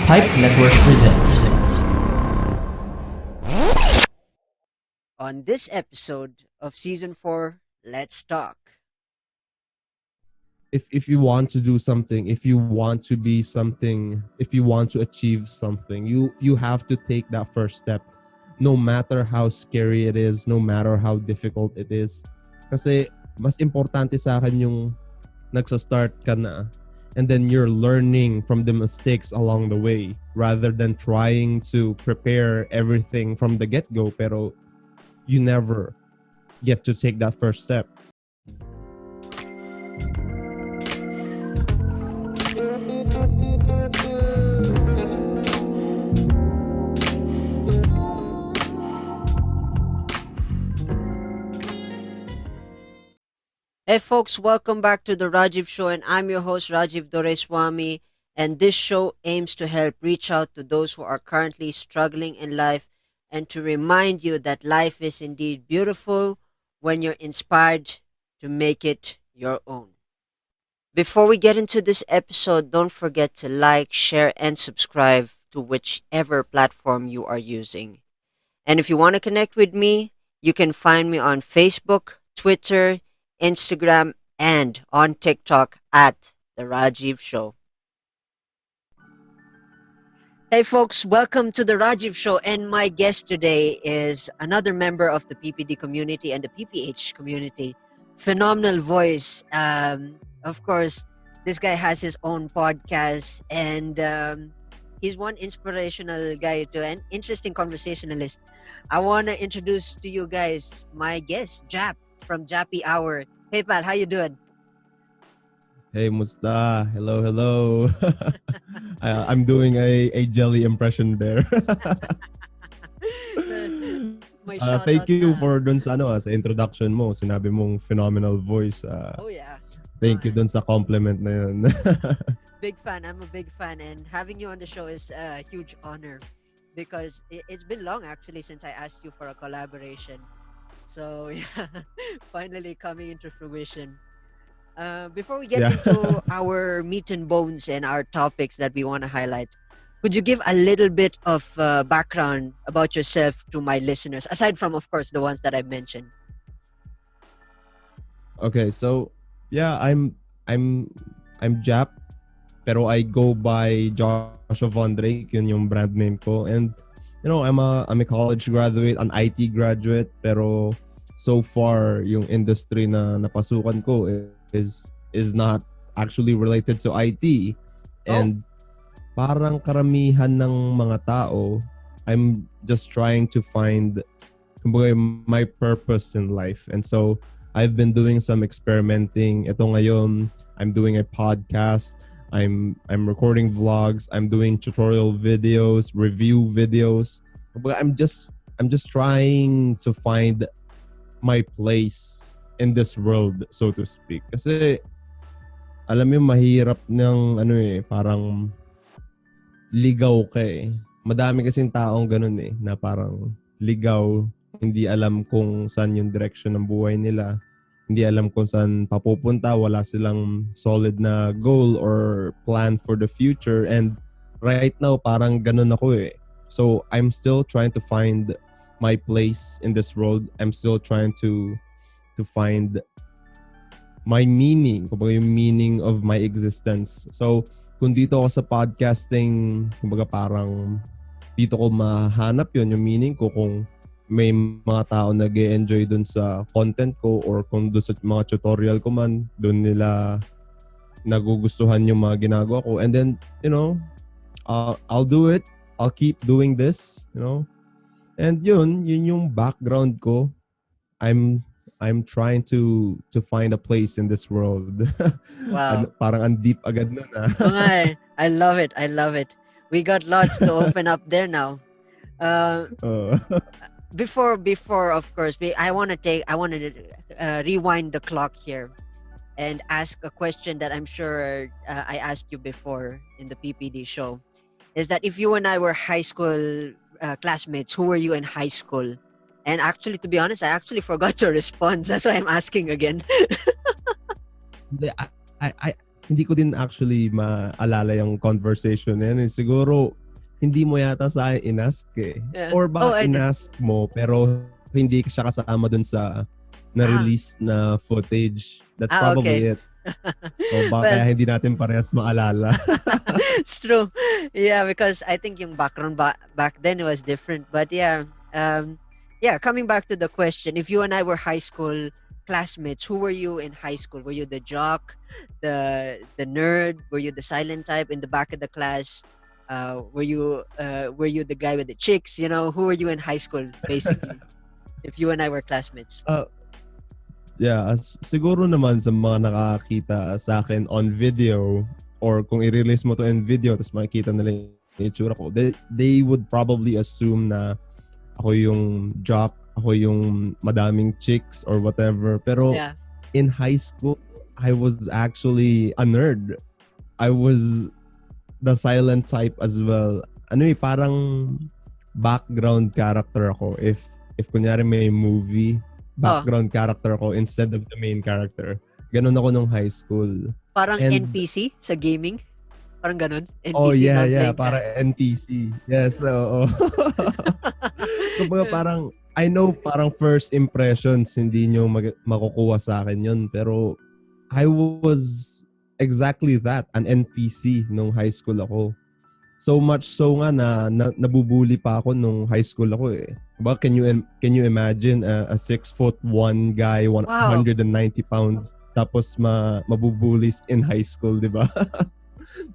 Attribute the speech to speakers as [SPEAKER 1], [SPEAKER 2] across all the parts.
[SPEAKER 1] Pipe Network presents.
[SPEAKER 2] On this episode of season 4, let's talk.
[SPEAKER 3] If you want to do something, if you want to be something, if you want to achieve something, you have to take that first step, no matter how scary it is, no matter how difficult it is. Kasi mas importante sa akin yung nagsa-start ka na and then you're learning from the mistakes along the way rather than trying to prepare everything from the get-go pero you never get to take that first step.
[SPEAKER 2] Hey folks, welcome back to the Rajiv Show, and I'm your host Rajiv Doreswamy, and this show aims to help reach out to those who are currently struggling in life and to remind you that life is indeed beautiful when you're inspired to make it your own. Before we get into this episode, don't forget to like, share, and subscribe to whichever platform you are using. And if you want to connect with me, you can find me on Facebook, Twitter, Instagram, and on TikTok at The Rajiv Show. Hey folks, welcome to The Rajiv Show, and my guest today is another member of the PPD community and the PPH community. Phenomenal voice. Of course, this guy has his own podcast, and he's one inspirational guy to an interesting conversationalist. I want to introduce to you guys my guest, Jap from Jappy Hour. Hey pal, how you doing?
[SPEAKER 3] Hey, Musta. Hello, hello. I'm doing a jelly impression there.
[SPEAKER 2] My shout
[SPEAKER 3] Thank
[SPEAKER 2] out
[SPEAKER 3] you
[SPEAKER 2] na.
[SPEAKER 3] for dun sa sa introduction mo. Sinabi mong phenomenal voice.
[SPEAKER 2] Oh yeah.
[SPEAKER 3] Thank you dun sa compliment na yun.
[SPEAKER 2] Big fan. I'm a big fan, and having you on the show is a huge honor because it's been long actually since I asked you for a collaboration. So yeah, finally coming into fruition. Before we get
[SPEAKER 3] Yeah.
[SPEAKER 2] into our meat and bones and our topics that we want to highlight, could you give a little bit of background about yourself to my listeners, aside from, of course, the ones that I've mentioned?
[SPEAKER 3] Okay, so yeah, I'm I'm Jap, pero I go by Joshua Von Drake, yun yung brand name ko. And I'm a college graduate, an IT graduate, pero so far yung industry na napasukan ko is not actually related to IT.
[SPEAKER 2] Oh,
[SPEAKER 3] And parang karamihan ng mga tao, I'm just trying to find kumbaga, my purpose in life. And so I've been doing some experimenting. Ito ngayon, I'm doing a podcast. I'm recording vlogs. I'm doing tutorial videos, review videos. But I'm just trying to find my place in this world, so to speak. Kasi alam mo mahirap ng parang ligaw ka eh. Madami kasing taong ganun eh, na parang ligaw, hindi alam kung saan yung direction ng buhay nila. Hindi alam kung saan papupunta, wala silang solid na goal or plan for the future. And right now, parang ganun ako eh. So, I'm still trying to find my place in this world. I'm still trying to find my meaning, kumbaga yung meaning of my existence. So, kung dito ako sa podcasting, kumbaga parang dito ko mahanap yun, yung meaning ko kung may mga tao nag-e-enjoy dun sa content ko or kung dun sa mga tutorial ko man, dun nila nagugustuhan yung mga ginagawa ko. And then, I'll do it. I'll keep doing this. And yun yung background ko. I'm trying to find a place in this world.
[SPEAKER 2] wow.
[SPEAKER 3] Parang ang deep agad nun
[SPEAKER 2] I love it. I love it. We got lots to open up there now. Uh,
[SPEAKER 3] Uh,
[SPEAKER 2] before of course, I want to rewind the clock here and ask a question that I'm sure I asked you before in the PPD show. Is that if you and I were high school classmates, who were you in high school? And actually, to be honest, I actually forgot your response. That's why I'm asking again.
[SPEAKER 3] Hindi, I hindi ko din actually maalala yung conversation na yun. Siguro, hindi mo yata sa akin inask eh.
[SPEAKER 2] Yeah.
[SPEAKER 3] Or
[SPEAKER 2] Oh,
[SPEAKER 3] baka
[SPEAKER 2] I did.
[SPEAKER 3] inask mo, pero hindi siya kasama dun sa
[SPEAKER 2] Ah,
[SPEAKER 3] na-release na footage. That's
[SPEAKER 2] okay.
[SPEAKER 3] probably it. O baka
[SPEAKER 2] Well,
[SPEAKER 3] kaya hindi natin parehas maalala.
[SPEAKER 2] it's true. Yeah, because I think yung background back then was different. But yeah, yeah. Coming back to the question, if you and I were high school classmates, who were you in high school? Were you the jock, the nerd? Were you the silent type in the back of the class? Were you the guy with the chicks? You know, who were you in high school, basically? If you and I were classmates.
[SPEAKER 3] uh, yeah, siguro naman sa mga nakakita sa akin on video or kung i-release mo to in video tapos makikita nila yung itsura ko, they would probably assume na ako yung jock, ako yung madaming chicks or whatever. Pero
[SPEAKER 2] Yeah.
[SPEAKER 3] in high school, I was actually a nerd. I was the silent type as well. Ano parang background character ako. If kunyari may movie,
[SPEAKER 2] Oh,
[SPEAKER 3] background character ako instead of the main character. Ganun ako nung high school.
[SPEAKER 2] parang
[SPEAKER 3] And
[SPEAKER 2] NPC sa gaming. Parang ganun.
[SPEAKER 3] oh
[SPEAKER 2] NPC,
[SPEAKER 3] yeah, yeah,
[SPEAKER 2] non-playing
[SPEAKER 3] para
[SPEAKER 2] character.
[SPEAKER 3] NPC. Yes, oo. Kumbaga parang I know parang first impressions hindi nyo makukuha sa akin yun, pero I was exactly that, an NPC nung high school ako. So much so nga na nabubuli pa ako nung high school ako eh. Diba, can you imagine a 6'1" guy,
[SPEAKER 2] Wow.
[SPEAKER 3] 190 pounds tapos mabubuli in high school, 'di ba?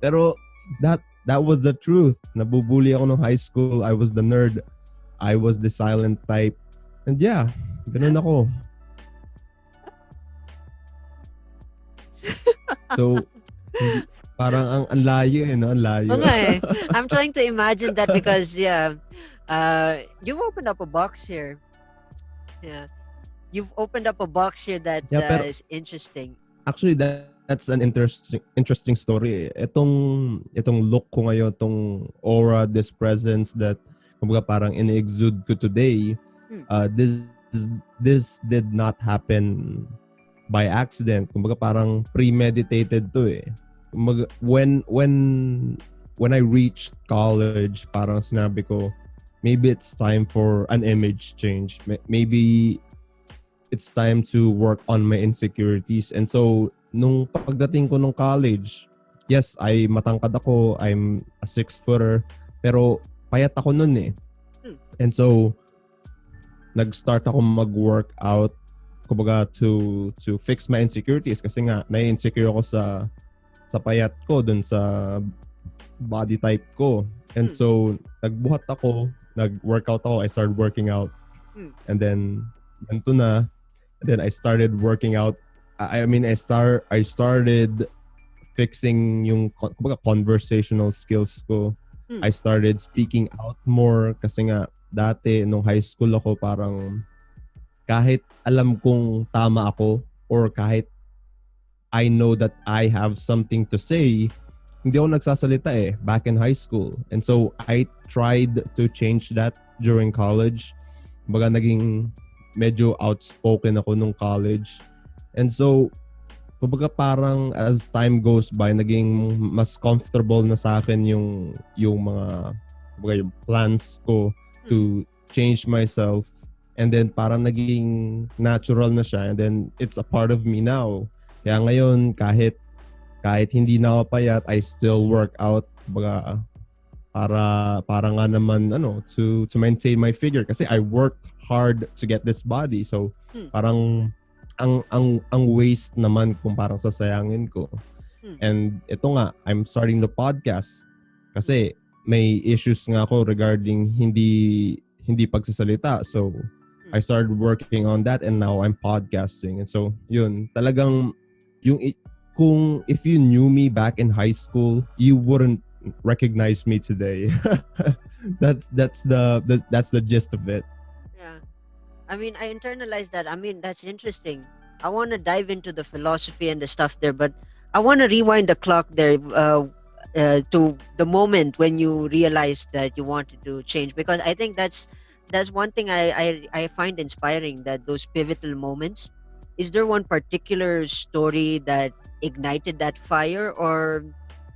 [SPEAKER 3] Pero that was the truth. Nabubuli ako nung high school. I was the nerd. I was the silent type. And yeah, ganun ako. So, parang ang layo eh, no? Ang layo.
[SPEAKER 2] Oo nga eh. I'm trying to imagine that because yeah, you've opened up a box here. Yeah, you've opened up a box here that
[SPEAKER 3] Yeah, pero
[SPEAKER 2] is interesting.
[SPEAKER 3] actually that's an interesting story. Itong look ko ngayon, itong aura, this presence that kumbaga parang ini-exude ko today,
[SPEAKER 2] Hmm.
[SPEAKER 3] this did not happen by accident. Kumbaga parang premeditated to eh. Kumbaga, when I reached college, parang sinabi ko, maybe it's time for an image change. Maybe it's time to work on my insecurities. And so, nung pagdating ko nung college, yes, matangkad ako, I'm a 6-footer, pero payat ako nun eh.
[SPEAKER 2] Hmm.
[SPEAKER 3] And so, nag-start ako mag-workout, kumbaga to fix my insecurities kasi nga, nai-insecure ako sa payat ko, dun sa body type ko. And
[SPEAKER 2] Hmm.
[SPEAKER 3] so, nagbuhat ako, nag-workout ako, I started working out.
[SPEAKER 2] Hmm.
[SPEAKER 3] And then, ganito na. And then I started working out. I mean, I started fixing yung kumbaga, conversational skills ko.
[SPEAKER 2] Hmm.
[SPEAKER 3] I started speaking out more kasi nga dati nung high school ako parang kahit alam kong tama ako or kahit I know that I have something to say, hindi ako nagsasalita eh back in high school. And so I tried to change that during college. Baga naging medyo outspoken ako nung college. And so, kumbaga parang as time goes by, naging mas comfortable na sa akin yung mga kumbaga yung plans ko to change myself. And then parang naging natural na siya. And then it's a part of me now. Kaya ngayon, kahit hindi na ako payat, I still work out. Kumbaga, para nga naman to maintain my figure kasi I worked hard to get this body, so parang ang waste naman kung parang sasayangin ko. And ito nga, I'm starting the podcast kasi may issues nga ako regarding hindi pagsasalita, so I started working on that and now I'm podcasting. And so yun, talagang kung if you knew me back in high school, you wouldn't recognize me today. that's the gist of it.
[SPEAKER 2] Yeah. I mean, I internalized that. I mean, that's interesting. I want to dive into the philosophy and the stuff there, but I want to rewind the clock there to the moment when you realized that you wanted to change, because I think that's one thing I find inspiring, that those pivotal moments. Is there one particular story that ignited that fire, or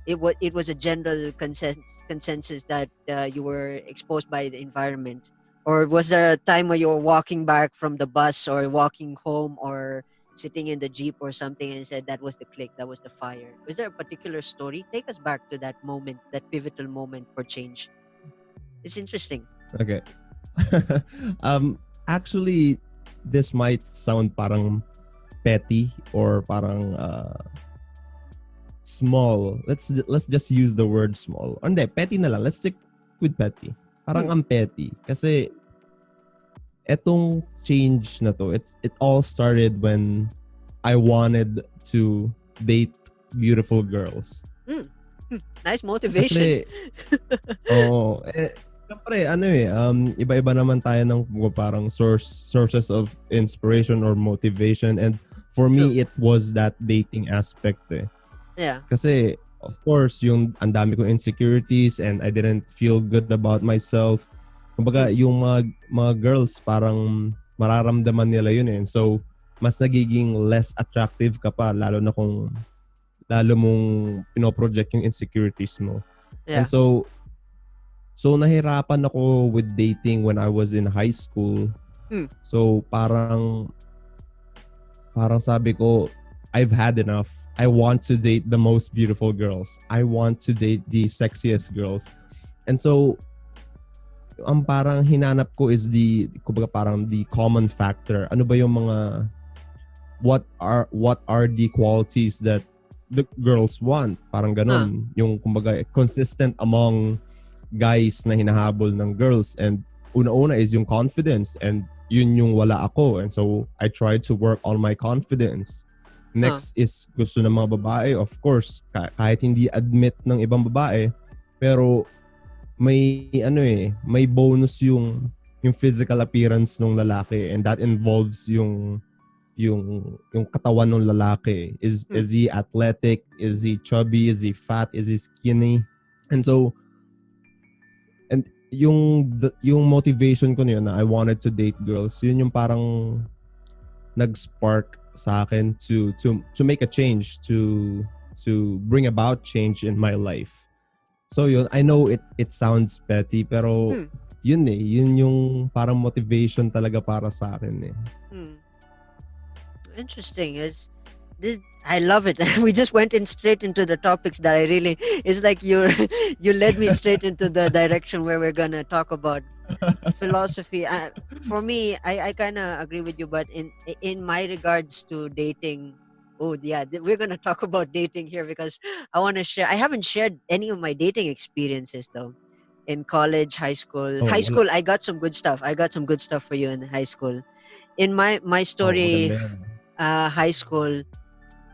[SPEAKER 2] it was a general consensus that you were exposed by the environment? Or was there a time where you were walking back from the bus or walking home or sitting in the jeep or something and said that was the click, that was the fire? Was there a particular story? Take us back to that moment, that pivotal moment for change. It's interesting.
[SPEAKER 3] Okay. Actually, this might sound parang petty or parang small. Let's just use the word small. Or hindi, petty na lang. Let's stick with petty. Parang
[SPEAKER 2] Hmm.
[SPEAKER 3] ang petty. Kasi etong change na to, it all started when I wanted to date beautiful girls.
[SPEAKER 2] Hmm. Nice motivation.
[SPEAKER 3] Kasi, oo, syempre, iba-iba naman tayo ng parang sources of inspiration or motivation. And for
[SPEAKER 2] True.
[SPEAKER 3] me, it was that dating aspect eh.
[SPEAKER 2] Yeah.
[SPEAKER 3] Kasi, of course, yung ang dami kong insecurities and I didn't feel good about myself. Kumbaga, yung mga girls, parang mararamdaman nila yun eh. So, mas nagiging less attractive ka pa, lalo mong pinoproject yung insecurities mo. And
[SPEAKER 2] Yeah.
[SPEAKER 3] so nahirapan ako with dating when I was in high school.
[SPEAKER 2] Hmm.
[SPEAKER 3] So, parang sabi ko, I've had enough. I want to date the most beautiful girls. I want to date the sexiest girls. And so, ang parang hinanap ko is kumbaga parang the common factor. Ano ba yung mga, what are the qualities that the girls want? Parang ganon. Yung kumbaga consistent among guys na hinahabol ng girls. And una-una is yung confidence, and yun yung wala ako. And so, I tried to work on my confidence. Next is gusto ng mga babae, of course, kahit hindi admit ng ibang babae, pero may may bonus yung physical appearance ng lalaki, and that involves yung katawan ng lalaki. Is he athletic? Is he chubby? Is he fat? Is he skinny? And so, and yung motivation ko na I wanted to date girls, yun yung parang nag-spark sa akin to make a change, to bring about change in my life. So yun, I know it sounds petty, pero yun yung parang motivation talaga para sa akin eh.
[SPEAKER 2] Interesting. I love it. We just went in straight into the topics that I really. It's like you led me straight into the direction where we're gonna talk about philosophy. For me, I kind of agree with you, but in my regards to dating, oh yeah, we're gonna talk about dating here because I want to share. I haven't shared any of my dating experiences though. In college, high school,
[SPEAKER 3] Oh,
[SPEAKER 2] I got some good stuff. I got some good stuff for you in high school. In my story,
[SPEAKER 3] maganda yan.
[SPEAKER 2] high school,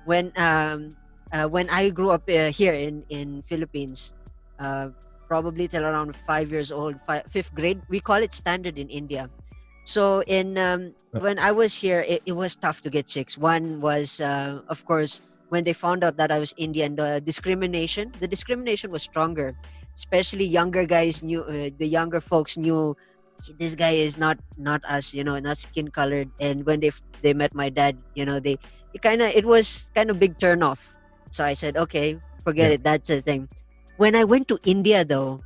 [SPEAKER 2] when I grew up here in Philippines, probably till around 5 years old, fifth grade. We call it standard in India. So when I was here, it was tough to get chicks. One was, of course, when they found out that I was Indian, the discrimination was stronger. Especially younger guys knew, the younger folks knew this guy is not us, not skin colored. And when they met my dad, it was kind of big turn off. So I said, okay, forget
[SPEAKER 3] Yeah.
[SPEAKER 2] it. That's the thing. When I went to India, though,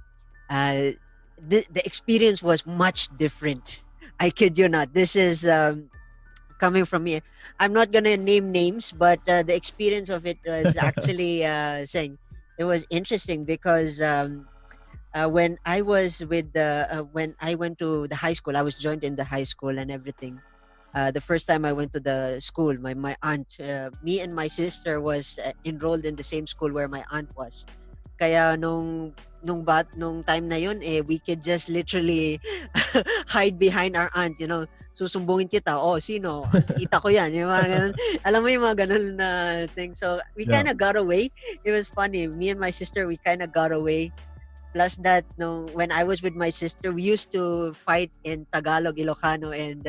[SPEAKER 2] the experience was much different. I kid you not. This is coming from me. I'm not gonna name names, but the experience of it was actually saying it was interesting because when I was when I went to the high school, I was joined in the high school and everything. The first time I went to the school, my aunt, me and my sister was enrolled in the same school where my aunt was. Kaya nung time na yun, we could just literally hide behind our aunt, susumbungin kita, oh, sino? Tita ko yan. Yung mga ganun. Alam mo yung mga ganun na thing. So, we
[SPEAKER 3] Yeah.
[SPEAKER 2] kind of got away. It was funny. Me and my sister, we kind of got away. Plus that, when I was with my sister, we used to fight in Tagalog, Ilocano, and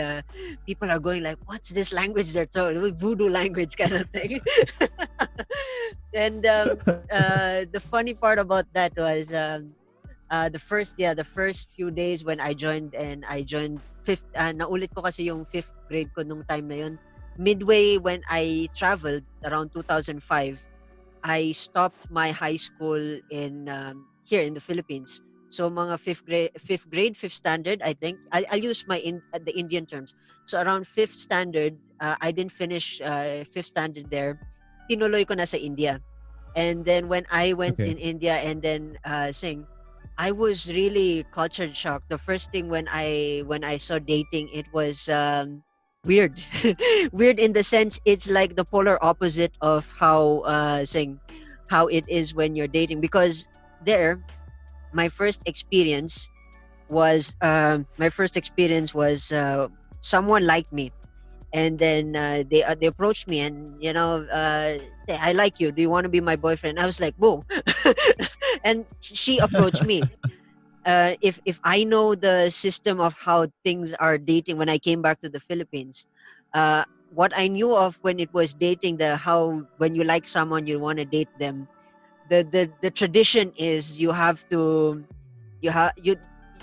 [SPEAKER 2] people are going like, what's this language they're throwing? Voodoo language kind of thing. And the funny part about that was the first few days when I joined fifth, naulit ko kasi yung fifth grade ko nung time na yun. midway when I traveled around 2005, I stopped my high school in here in the Philippines. So mga fifth standard, I think. I'll use the Indian terms. So around fifth standard, I didn't finish fifth standard there. Tinuloy ko na sa India. And then when I went
[SPEAKER 3] Okay.
[SPEAKER 2] in India and then sing, I was really culture shocked. The first thing when I saw dating, it was weird. Weird in the sense it's like the polar opposite of how it is when you're dating, because there my first experience was someone liked me, and then they approached me and say, I like you, do you want to be my boyfriend? I was like, whoa. And she approached me. If I know the system of how things are dating when I came back to the Philippines, what I knew of when it was dating, the how when you like someone you want to date them, the tradition is you have you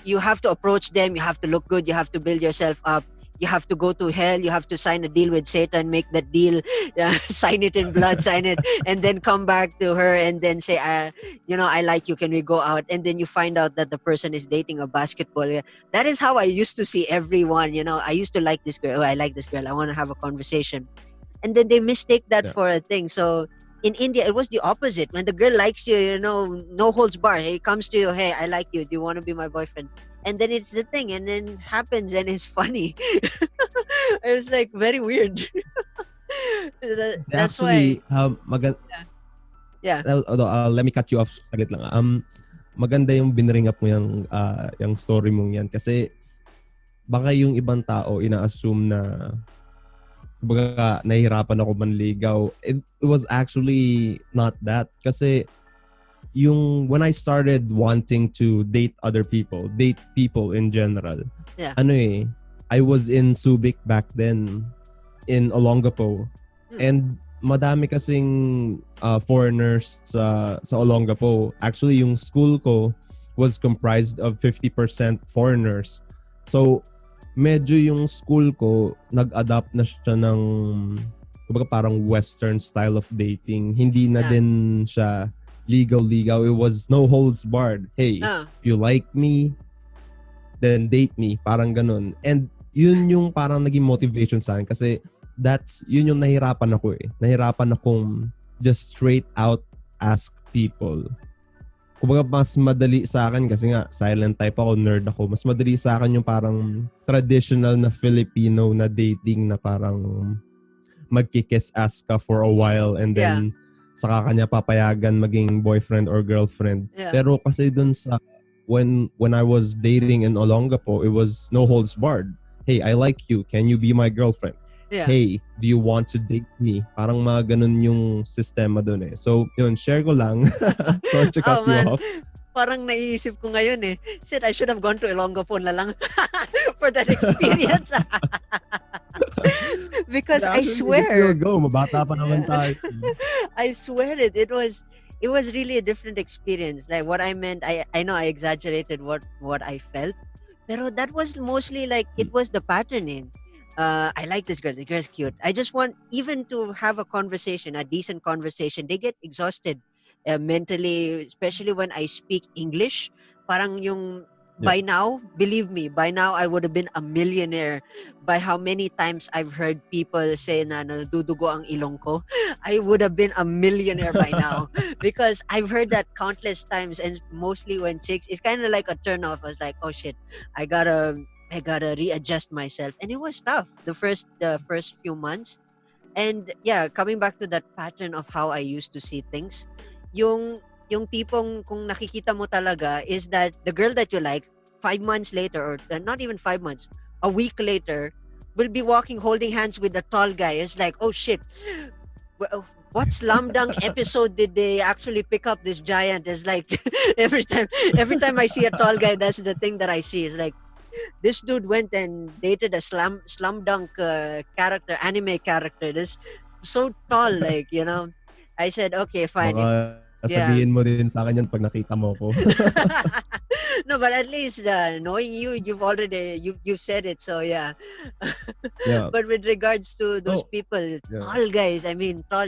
[SPEAKER 2] you have to approach them, you have to look good, you have to build yourself up, you have to go to hell, you have to sign a deal with Satan, make that deal, sign it in blood, sign it, and then come back to her and then say, I like you, can we go out? And then you find out that the person is dating a basketball. Yeah. That is how I used to see everyone. I used to like this girl. Oh, I like this girl, I want to have a conversation. And then they mistake that
[SPEAKER 3] Yeah.
[SPEAKER 2] for a thing. So in India, it was the opposite. When the girl likes you, no holds bar. He comes to you, hey, I like you. Do you want to be my boyfriend? And then it's the thing, and then happens, and it's funny. It was like very weird. That's why,
[SPEAKER 3] Actually,
[SPEAKER 2] yeah,
[SPEAKER 3] although, let me cut you off saglit lang. Maganda yung binring up mo yung story mong yan kasi baka yung ibang tao ina-assume na kumbaga nahihirapan ako manligaw. It was actually not that kasi yung when I started wanting to date people in general.
[SPEAKER 2] yeah.
[SPEAKER 3] I was in Subic back then in Olongapo.
[SPEAKER 2] Hmm.
[SPEAKER 3] And madami kasing foreigners sa Olongapo. Actually, yung school ko was comprised of 50% foreigners. So, medyo yung school ko nag-adapt na siya ng kumbaga parang western style of dating. Hindi na
[SPEAKER 2] Yeah.
[SPEAKER 3] din siya legal. It was no holds barred. Hey,
[SPEAKER 2] Ah,
[SPEAKER 3] you like me, then date me. Parang ganun. And yun yung parang naging motivation sa akin kasi yun yung nahirapan ako eh. Nahirapan akong just straight out ask people. Kumbaga mas madali sa akin kasi nga silent type ako, nerd ako. Mas madali sa akin yung parang traditional na Filipino na dating na parang magkikiss ask ka for a while and then saka kanya papayagan maging boyfriend or girlfriend.
[SPEAKER 2] yeah.
[SPEAKER 3] Pero kasi dun sa when I was dating in Olongapo, it was no holds barred. Hey, I like you. Can you be my girlfriend?
[SPEAKER 2] Yeah.
[SPEAKER 3] Hey, do you want to date me? Parang mga ganun yung sistema dun eh. So, yun, share ko lang. Sorry to cut
[SPEAKER 2] Oh
[SPEAKER 3] you
[SPEAKER 2] man,
[SPEAKER 3] off.
[SPEAKER 2] parang naiisip ko ngayon eh. Shit, I should have gone to Ilonggo na lang for that experience. Because I
[SPEAKER 3] Actually, we can still
[SPEAKER 2] swear,
[SPEAKER 3] go. Mabata pa naman tayo.
[SPEAKER 2] I swear it was really a different experience. Like what I meant, I know I exaggerated what I felt, pero that was mostly like it was the pattern in. I like this girl. The girl's cute. I just want even to have a conversation, a decent conversation. They get exhausted mentally, especially when I speak English. Parang yung
[SPEAKER 3] Yeah.
[SPEAKER 2] by now, believe me, by now I would have been a millionaire. By how many times I've heard people say na nadudugo ang ilong ko, I would have been a millionaire by now because I've heard that countless times, and mostly when chicks, it's kind of like a turn off. I was like, oh shit, I gotta readjust myself, and it was tough the first few months. And yeah, coming back to that pattern of how I used to see things, yung yung tipong kung nakikita mo talaga is that the girl that you like 5 months later, or not even 5 months, a week later, will be walking holding hands with the tall guy. It's like, oh shit, what slam dunk episode did they actually pick up this giant? It's like every time I see a tall guy, that's the thing that I see. It's like this dude went and dated a slam dunk character, anime character. This so tall, like I said, okay, fine. If
[SPEAKER 3] Baka
[SPEAKER 2] Yeah.
[SPEAKER 3] Sasabihin mo din sa akin yan pag nakita mo ko.
[SPEAKER 2] No, but at least knowing you, you've said it. So yeah.
[SPEAKER 3] Yeah.
[SPEAKER 2] But with regards to those
[SPEAKER 3] So,
[SPEAKER 2] people,
[SPEAKER 3] yeah.
[SPEAKER 2] tall guys, I mean, tall.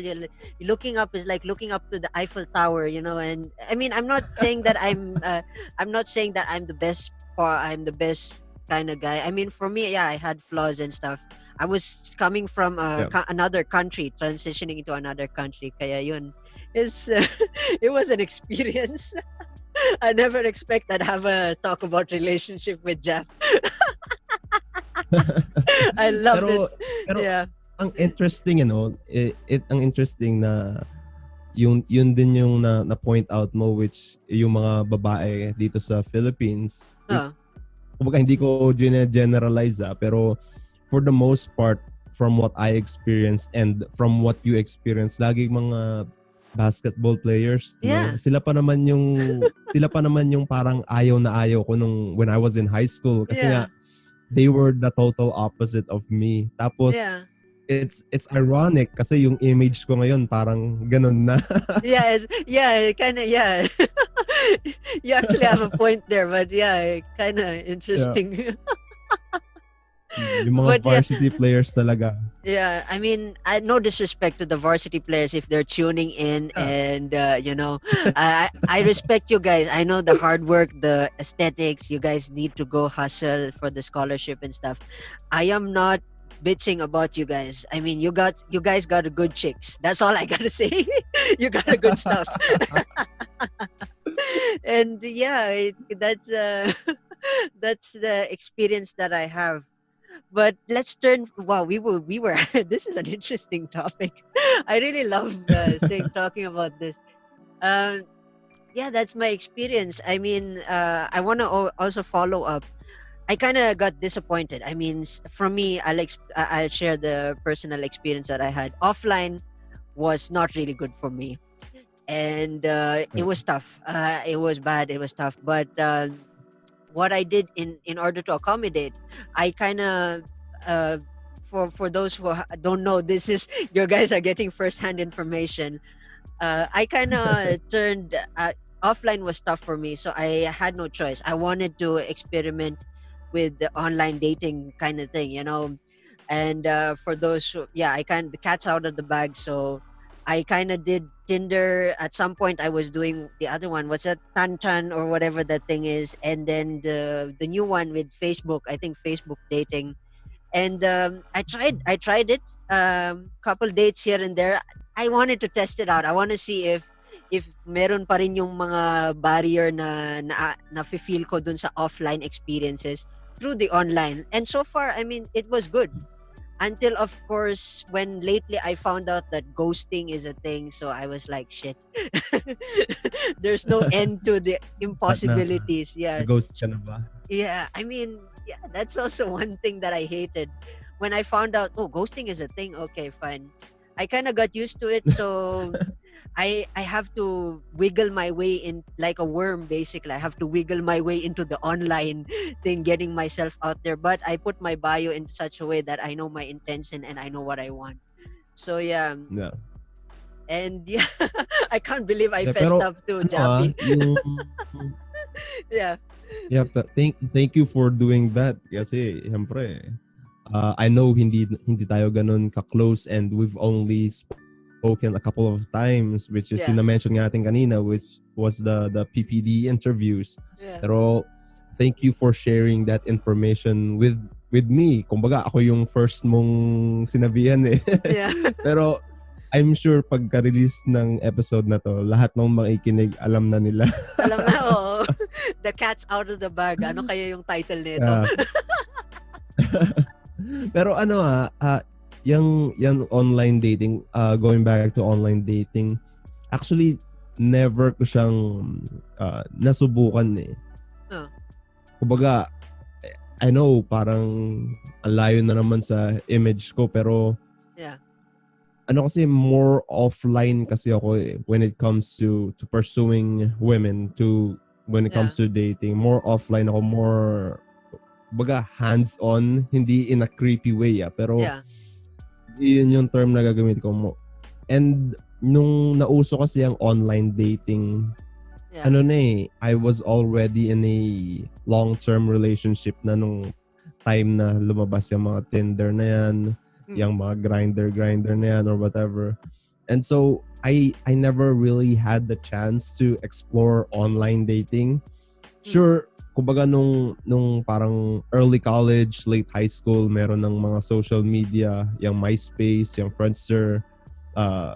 [SPEAKER 2] Looking up is like looking up to the Eiffel Tower, And I mean, I'm not saying that I'm not saying that I'm the best. I'm the best kind of guy. I mean, for me, yeah, I had flaws and stuff. I was coming from
[SPEAKER 3] Yeah.
[SPEAKER 2] another country, transitioning into another country. Kaya yun is it was an experience. I never expect that have a talk about relationship with Jeff. I love
[SPEAKER 3] pero
[SPEAKER 2] this.
[SPEAKER 3] pero
[SPEAKER 2] Yeah.
[SPEAKER 3] ang interesting ang interesting na yun din yung na point out mo, which yung mga babae dito sa Philippines, which
[SPEAKER 2] Oh,
[SPEAKER 3] kumbaga hindi ko generalize pero for the most part, from what I experienced and from what you experienced, lagi mga basketball players,
[SPEAKER 2] yeah.
[SPEAKER 3] sila pa naman yung parang ayaw na ayaw ko nung when I was in high school, kasi
[SPEAKER 2] Yeah.
[SPEAKER 3] nga they were the total opposite of me. Tapos
[SPEAKER 2] Yeah.
[SPEAKER 3] it's ironic kasi yung image ko ngayon parang ganun na.
[SPEAKER 2] Yeah, kind of, yeah. You actually have a point there, but yeah, kind of
[SPEAKER 3] Yeah.
[SPEAKER 2] interesting.
[SPEAKER 3] Yung mga
[SPEAKER 2] But yeah,
[SPEAKER 3] varsity players talaga.
[SPEAKER 2] yeah, I mean, no disrespect to the varsity players if they're tuning in,
[SPEAKER 3] Yeah.
[SPEAKER 2] and I respect you guys. I know the hard work, the aesthetics. You guys need to go hustle for the scholarship and stuff. I am not bitching about you guys. I mean, you guys got a good chicks. That's all I gotta say. You got a good stuff. And yeah, that's that's the experience that I have. But let's turn. Wow, we were. This is an interesting topic. I really love talking about this. Um, yeah, that's my experience. I mean, I want to also follow up. I kind of got disappointed. I mean, from me, I'll share the personal experience that I had. Offline was not really good for me, and it
[SPEAKER 3] Yeah.
[SPEAKER 2] was tough. It was bad. It was tough. But what I did in order to accommodate, I kind of uh, for those who don't know, this is your guys are getting firsthand information. I kind of turned offline was tough for me, so I had no choice. I wanted to experiment with the online dating kind of thing, And for those who, yeah, I kind the cat's out of the bag, so I kind of did Tinder. At some point, I was doing the other one. Was that Tanchan or whatever that thing is? And then the new one with Facebook. I think Facebook dating. And I tried it. Couple dates here and there. I wanted to test it out. I want to see if meron pa rin yung mga barrier na feel ko dun sa offline experiences through the online. And so far, I mean, it was good. Until, of course, when lately I found out that ghosting is a thing, so I was like, shit. There's no end to the
[SPEAKER 3] At
[SPEAKER 2] impossibilities. Yeah.
[SPEAKER 3] ghost ka na ba?
[SPEAKER 2] Yeah. I mean, yeah, that's also one thing that I hated. When I found out, oh, ghosting is a thing, okay, fine. I kind of got used to it, so I have to wiggle my way in like a worm, basically. I have to wiggle my way into the online thing, getting myself out there. But I put my bio in such a way that I know my intention and I know what I want. So yeah,
[SPEAKER 3] Yeah.
[SPEAKER 2] and yeah, I can't believe I
[SPEAKER 3] Yeah,
[SPEAKER 2] fessed
[SPEAKER 3] pero
[SPEAKER 2] up to Jappy.
[SPEAKER 3] yung
[SPEAKER 2] Yeah,
[SPEAKER 3] yeah, but thank you for doing that kasi siyempre I know hindi tayo ganun ka-close and we've only spoken a couple of times, which is
[SPEAKER 2] yeah,
[SPEAKER 3] yung na-mention nga natin kanina, which was the PPD interviews.
[SPEAKER 2] yeah,
[SPEAKER 3] Pero thank you for sharing that information with me. Kumbaga ako yung first mong sinabihan eh.
[SPEAKER 2] yeah.
[SPEAKER 3] Pero I'm sure pagka-release ng episode na to, lahat ng makikinig alam na nila.
[SPEAKER 2] Alam na, oh, the cat's out of the bag. Ano kaya yung title nito?
[SPEAKER 3] Yeah. Pero yung online dating, going back to online dating, actually never ko siyang nasubukan eh.
[SPEAKER 2] Oh.
[SPEAKER 3] Kumbaga, I know parang ang layo na naman sa image ko, pero
[SPEAKER 2] Yeah.
[SPEAKER 3] kasi more offline kasi ako eh, when it comes to pursuing women, when it comes to dating, more offline ako, more baga hands-on, hindi in a creepy way pero
[SPEAKER 2] Yeah.
[SPEAKER 3] yun yung term na gagamit ko mo. And nung nauso kasi ang online dating,
[SPEAKER 2] Yeah.
[SPEAKER 3] I was already in a long-term relationship na nung time na lumabas yung mga Tinder na yan, yung mga grinder na yan or whatever. And so I never really had the chance to explore online dating. Sure, kumbaga nung parang early college, late high school, meron ng mga social media, yung MySpace, yung Friendster,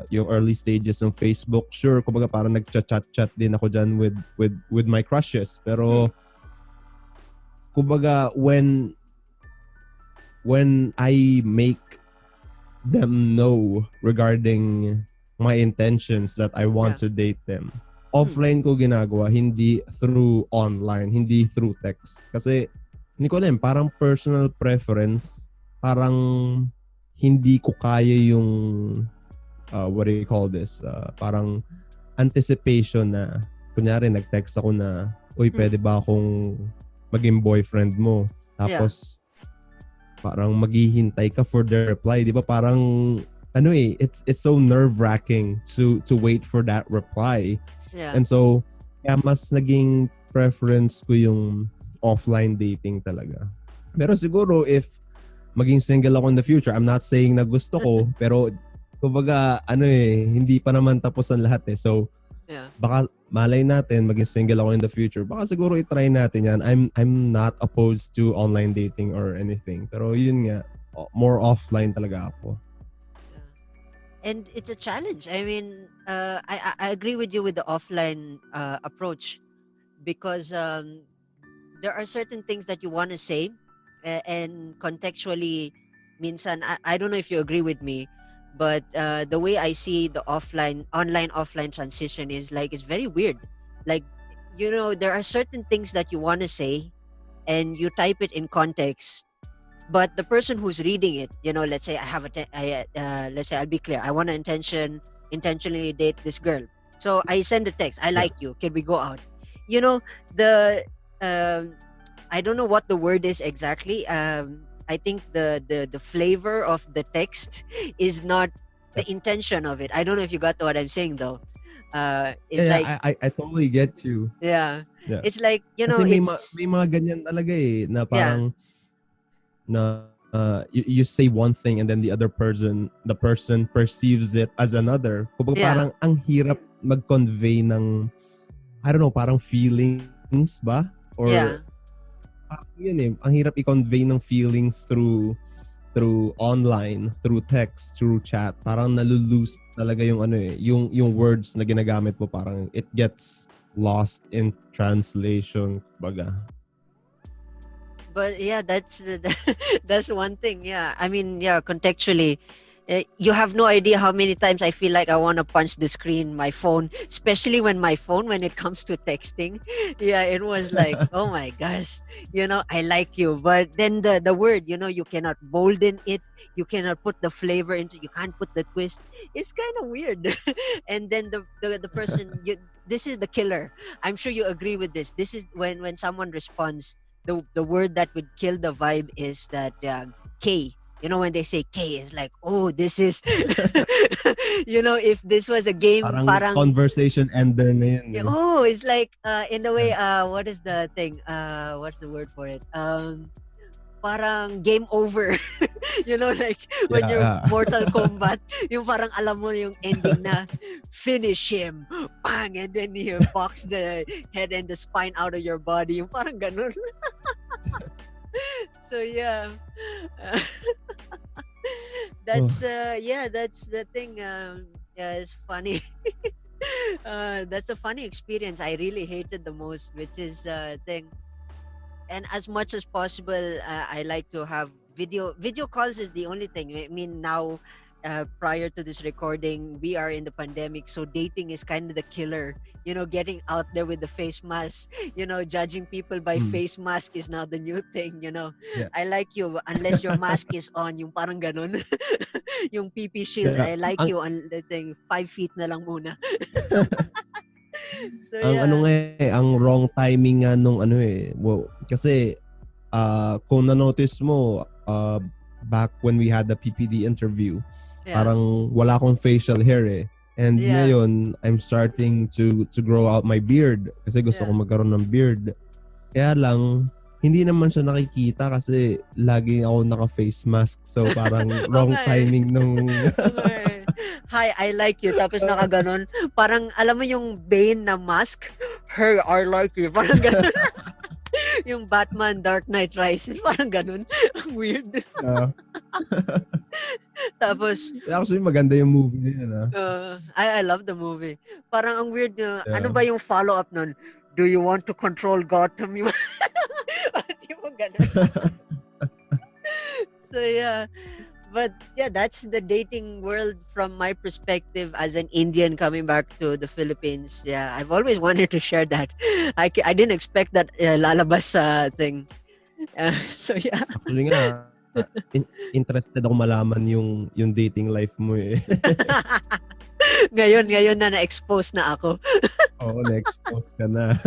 [SPEAKER 3] yung early stages ng Facebook. Sure, kumbaga parang nagchat-chat din ako dyan with my crushes. Pero kumbaga when I make them know regarding my intentions that I want
[SPEAKER 2] Yeah.
[SPEAKER 3] to date them, offline ko ginagawa, hindi through online, hindi through text. Kasi hindi ko alam, parang personal preference, parang hindi ko kaya yung what do you call this? Parang anticipation na kunyari nag-text ako na, uy, pwede ba akong maging boyfriend mo? Tapos parang maghihintay ka for the reply, 'di ba? Parang it's so nerve-wracking to wait for that reply.
[SPEAKER 2] Yeah.
[SPEAKER 3] And so kaya mas naging preference ko yung offline dating talaga. Pero siguro if maging single ako in the future, I'm not saying na gusto ko, pero kumbaga hindi pa naman tapos ang lahat eh. So
[SPEAKER 2] Yeah.
[SPEAKER 3] baka malay natin maging single ako in the future. Baka siguro i-try natin yan. I'm not opposed to online dating or anything. Pero yun nga, more offline talaga ako.
[SPEAKER 2] And it's a challenge. I mean, I agree with you with the offline approach because there are certain things that you want to say and contextually minsan I don't know if you agree with me, but the way I see the offline transition is like it's very weird. Like, there are certain things that you want to say and you type it in context, but the person who's reading it, let's say I have let's say I'll be clear, I want to intentionally date this girl, so I send a text, I
[SPEAKER 3] Yeah.
[SPEAKER 2] like you, can we go out? you know the um I don't know what the word is exactly. I think the flavor of the text is not the
[SPEAKER 3] Yeah.
[SPEAKER 2] intention of it. I don't know if you got what I'm saying though. It's
[SPEAKER 3] Yeah,
[SPEAKER 2] like,
[SPEAKER 3] I totally get you.
[SPEAKER 2] yeah,
[SPEAKER 3] Yeah.
[SPEAKER 2] it's like,
[SPEAKER 3] Kasi
[SPEAKER 2] it's,
[SPEAKER 3] may mga ganyan talaga eh, na
[SPEAKER 2] yeah,
[SPEAKER 3] parang na you say one thing and then the person perceives it as another. Kumbaga
[SPEAKER 2] yeah,
[SPEAKER 3] parang ang hirap mag-convey ng, I don't know, parang feelings ba?
[SPEAKER 2] yeah.
[SPEAKER 3] Or yun eh, ang hirap i-convey ng feelings through online, through text, through chat. Parang nalulose talaga yung yung words na ginagamit mo, parang it gets lost in translation, baga.
[SPEAKER 2] But yeah, that's one thing. Yeah, I mean, yeah, contextually, you have no idea how many times I feel like I want to punch the screen, my phone, especially when it comes to texting. Yeah, it was like, oh my gosh, I like you, but then the word, you cannot bolden it, you cannot put the flavor into, you can't put the twist. It's kind of weird. And then the person, this is the killer. I'm sure you agree with this. This is when someone responds, the word that would kill the vibe is that K. When they say K, is like, oh, this is, if this was a game,
[SPEAKER 3] Parang
[SPEAKER 2] parang,
[SPEAKER 3] conversation ender na yun
[SPEAKER 2] yeah,
[SPEAKER 3] eh.
[SPEAKER 2] oh, it's like, in the way, what is the thing? What's the word for it? Parang game over. Like when
[SPEAKER 3] Yeah,
[SPEAKER 2] you're
[SPEAKER 3] yeah.
[SPEAKER 2] Mortal Kombat, yung parang alam mo yung ending na finish him, bang, and then you box the head and the spine out of your body, yung parang ganun. So yeah, uh, that's that's the thing. Yeah, it's funny. That's a funny experience I really hated the most, which is thing. And as much as possible, I like to have video calls is the only thing. I mean, now, prior to this recording, we are in the pandemic, so dating is kind of the killer. Getting out there with the face mask, judging people by face mask is now the new thing.
[SPEAKER 3] Yeah.
[SPEAKER 2] I like you unless your mask is on, yung parang ganun. Yung PP shield,
[SPEAKER 3] Yeah.
[SPEAKER 2] I like
[SPEAKER 3] Ang
[SPEAKER 2] you on the thing, 5 feet na lang muna. So
[SPEAKER 3] ang
[SPEAKER 2] yeah.
[SPEAKER 3] ang wrong timing nga nung kasi kung na-notice mo back when we had the PPD interview,
[SPEAKER 2] Yeah.
[SPEAKER 3] parang wala akong facial hair eh. And
[SPEAKER 2] Yeah.
[SPEAKER 3] ngayon, I'm starting to grow out my beard kasi gusto ko
[SPEAKER 2] Yeah.
[SPEAKER 3] magkaroon ng beard. Kaya lang, hindi naman siya nakikita kasi lagi ako naka-face mask. So parang
[SPEAKER 2] Oo
[SPEAKER 3] wrong
[SPEAKER 2] nga eh.
[SPEAKER 3] timing nung...
[SPEAKER 2] Oo nga eh. Hi, I like you. Tapos nakaganon. Parang, alam mo yung Bane na mask? Hey, I like you. Parang ganon. Yung Batman Dark Knight Rises. Parang ganon. Ang weird.
[SPEAKER 3] Ah,
[SPEAKER 2] Tapos,
[SPEAKER 3] actually, maganda yung movie na yun.
[SPEAKER 2] I love the movie. Parang ang weird. Ano
[SPEAKER 3] Yeah.
[SPEAKER 2] ba yung follow-up nun? Do you want to control Gotham? Di mo ganon. So yeah. But yeah, that's the dating world from my perspective as an Indian coming back to the Philippines. Yeah, I've always wanted to share that. I didn't expect that lalabas sa thing. So yeah.
[SPEAKER 3] Actually nga, interested ako malaman yung dating life mo eh.
[SPEAKER 2] ngayon na na-expose na ako.
[SPEAKER 3] Oo, na-expose ka na.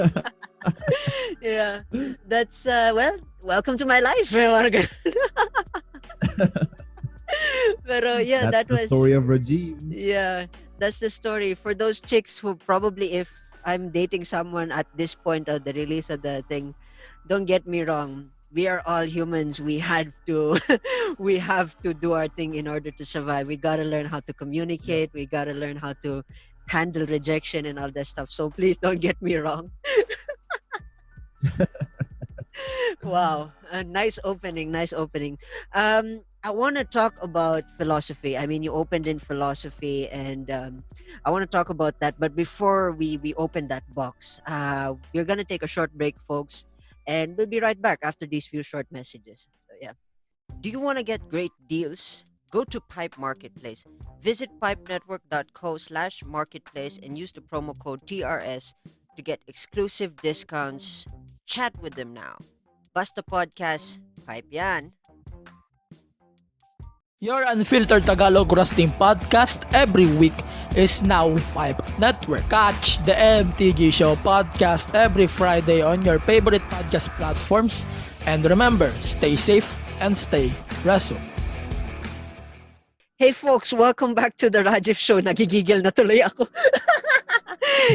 [SPEAKER 2] Yeah. That's well, welcome to my life. Pero yeah,
[SPEAKER 3] That's
[SPEAKER 2] that
[SPEAKER 3] the
[SPEAKER 2] was
[SPEAKER 3] story of Rajiv.
[SPEAKER 2] yeah, that's the story for those chicks who probably, if I'm dating someone at this point of the release of the thing, don't get me wrong. We are all humans. We have to, we have to do our thing in order to survive. We gotta learn how to communicate. We gotta learn how to handle rejection and all that stuff. So please don't get me wrong. Wow, a nice opening, nice opening. I want to talk about philosophy. I mean, you opened in philosophy, and I want to talk about that. But before we open that box, we're gonna take a short break, folks, and we'll be right back after these few short messages. So yeah, do you want to get great deals? Go to Pipe Marketplace. Visit pipenetwork.co/marketplace and use the promo code TRS to get exclusive discounts. Chat with them now. Basta Podcast, pipe yan.
[SPEAKER 4] Your unfiltered Tagalog roasting podcast every week is now Pipe Network. Catch the MTG Show podcast every Friday on your favorite podcast platforms. And remember, stay safe and stay reso.
[SPEAKER 2] Hey folks, welcome back to the Rajiv Show. Nagigigil na tuloy ako.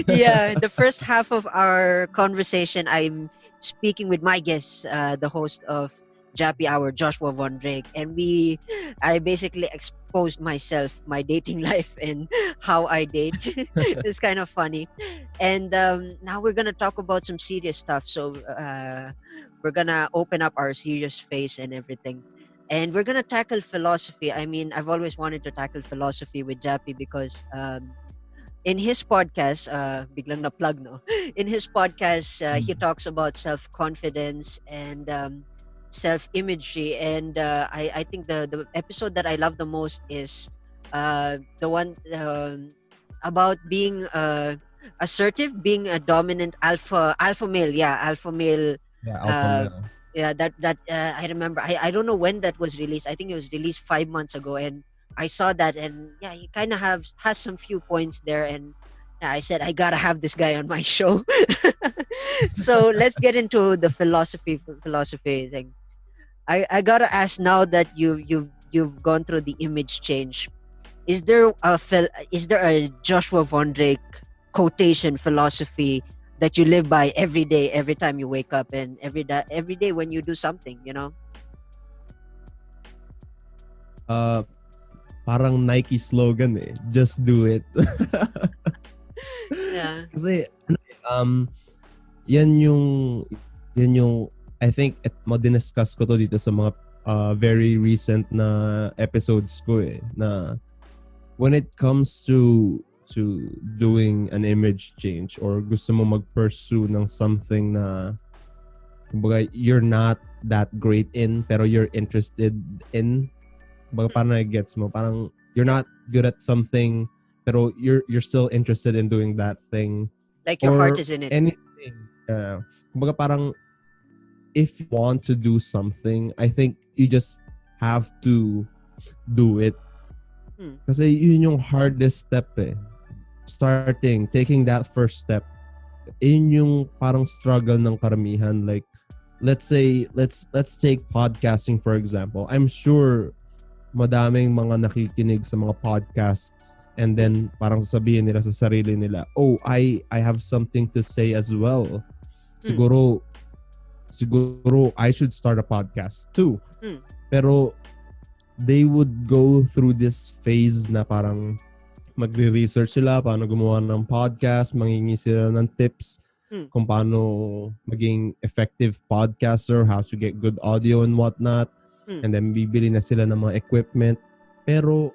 [SPEAKER 2] Yeah, the first half of our conversation, I'm speaking with my guest, the host of Jappy Hour, Joshua Von Drake, and I basically exposed myself, my dating life, and how I date. It's kind of funny. And now we're gonna talk about some serious stuff. So we're gonna open up our serious face and everything. And we're gonna tackle philosophy. I mean, I've always wanted to tackle philosophy with Jappy because in his podcast, biglang na plug, no? In his podcast, he talks about self-confidence and self-imagery. And I think the episode that I love the most is the one about being assertive, being a dominant alpha male. Yeah, alpha male.
[SPEAKER 3] Yeah,
[SPEAKER 2] Uh,
[SPEAKER 3] alpha male.
[SPEAKER 2] yeah, that I remember. I don't know when that was released. I think it was released 5 months ago, and I saw that, and yeah, he kind of has some few points there, and yeah, I said I gotta have this guy on my show. So let's get into the philosophy thing. I gotta ask, now that you've gone through the image change. Is there a Joshua Von Drake quotation philosophy that you live by every day, every time you wake up, and every day when you do something, you know?
[SPEAKER 3] Parang Nike slogan eh. Just do it.
[SPEAKER 2] Yeah.
[SPEAKER 3] Kasi yan yung I think mo-discuss ko to dito sa mga very recent na episodes ko eh, na when it comes to doing an image change or gusto mo mag-pursue ng something na kumbaga you're not that great in pero you're interested in, kumbaga parang gets mo, parang you're not good at something pero you're still interested in doing that thing,
[SPEAKER 2] Like your
[SPEAKER 3] or
[SPEAKER 2] heart is in it.
[SPEAKER 3] anything. Kumbaga parang if you want to do something, I think you just have to do it. Kasi yun yung hardest step eh. Taking that first step. Yun yung parang struggle ng karamihan. Like, let's say, let's take podcasting for example. I'm sure madaming mga nakikinig sa mga podcasts And then parang sasabihin nila sa sarili nila, oh, I have something to say as well. Siguro I should start a podcast too. Pero they would go through this phase na parang magre-research sila paano gumawa ng podcast, mangingi sila ng tips kung paano maging effective podcaster, how to get good audio and whatnot. And then bibili na sila ng mga equipment. Pero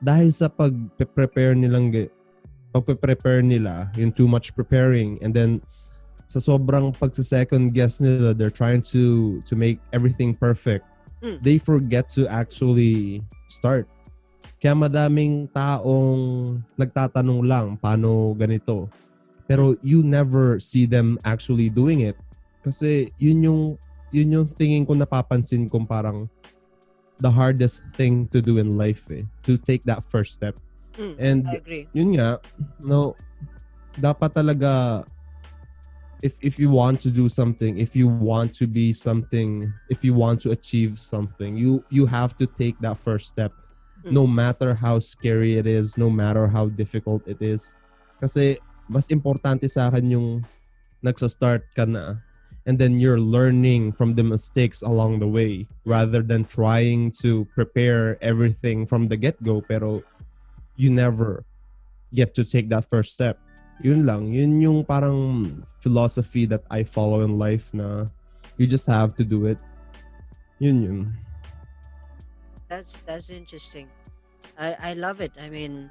[SPEAKER 3] dahil sa pag-prepare nila, yung too much preparing, and then sa sobrang pagsa-second guess nila, they're trying to make everything perfect. They forget to actually start. Kaya madaming taong nagtatanong lang paano ganito. Pero you never see them actually doing it. Kasi yun yung tingin ko, napapansin kong parang the hardest thing to do in life, to take that first step. And
[SPEAKER 2] I agree.
[SPEAKER 3] Yun nga, no, dapat talaga, if you want to do something, if you want to be something, if you want to achieve something, you have to take that first step. No matter how scary it is, no matter how difficult it is. Kasi mas importante sa akin yung nagsa-start ka na and then you're learning from the mistakes along the way rather than trying to prepare everything from the get-go pero you never get to take that first step. Yun lang. Yun yung parang philosophy that I follow in life, na you just have to do it. Yun.
[SPEAKER 2] That's interesting. I love it. I mean,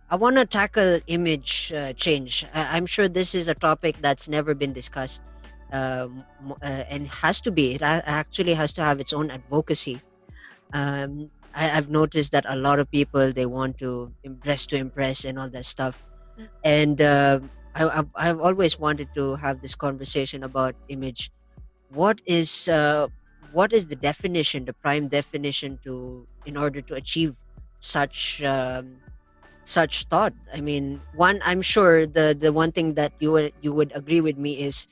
[SPEAKER 2] I want to tackle image change. I'm sure this is a topic that's never been discussed, and has to be. It actually has to have its own advocacy. I've noticed that a lot of people, they want to impress and all that stuff, and I've always wanted to have this conversation about image. What is the definition, the prime definition, to in order to achieve such such thought? I mean, one, I'm sure the one thing that you would agree with me is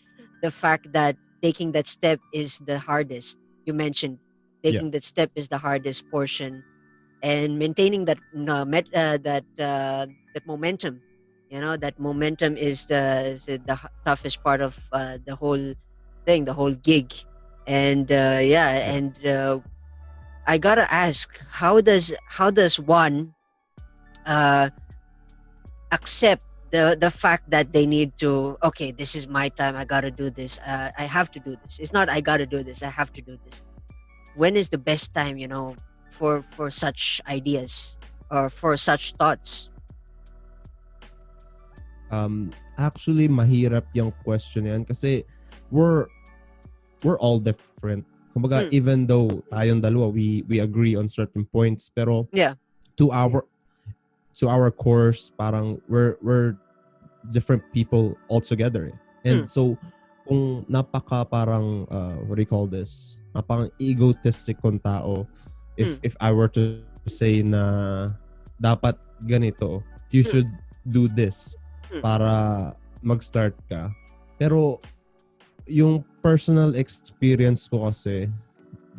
[SPEAKER 2] the fact that taking that step is the hardest. You mentioned taking that step is the hardest portion, and maintaining that that momentum. That momentum is the toughest part of the whole thing, the whole gig. And I gotta ask, how does one uh, accept the fact that they need to, okay, this is my time, I gotta do this, I have to do this. It's not I gotta do this, I have to do this. When is the best time, for such ideas or for such thoughts?
[SPEAKER 3] Actually, mahirap yung question yan kasi we're all different. Kumbaga, even though tayong dalawa, we agree on certain points, pero
[SPEAKER 2] Yeah.
[SPEAKER 3] to our course, parang we're different people altogether. And so, kung napaka parang what do you call this? Napaka egotistic kong tao, if I were to say na dapat ganito, you should do this para mag-start ka. Pero yung personal experience ko kasi,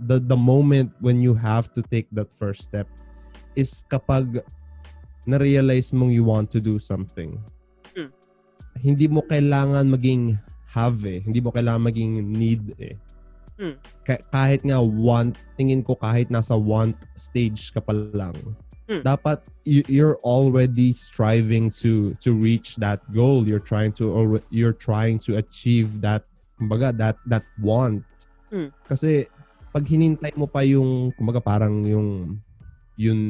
[SPEAKER 3] the moment when you have to take that first step is kapag na-realize mong you want to do something. Hindi mo kailangan maging have, hindi mo kailangan maging need. Kahit nga want, tingin ko kahit nasa want stage ka pa lang, dapat you're already striving to reach that goal. You're trying to achieve that, kumbaga, that want. Kasi pag hinintay mo pa yung, kumbaga, parang yung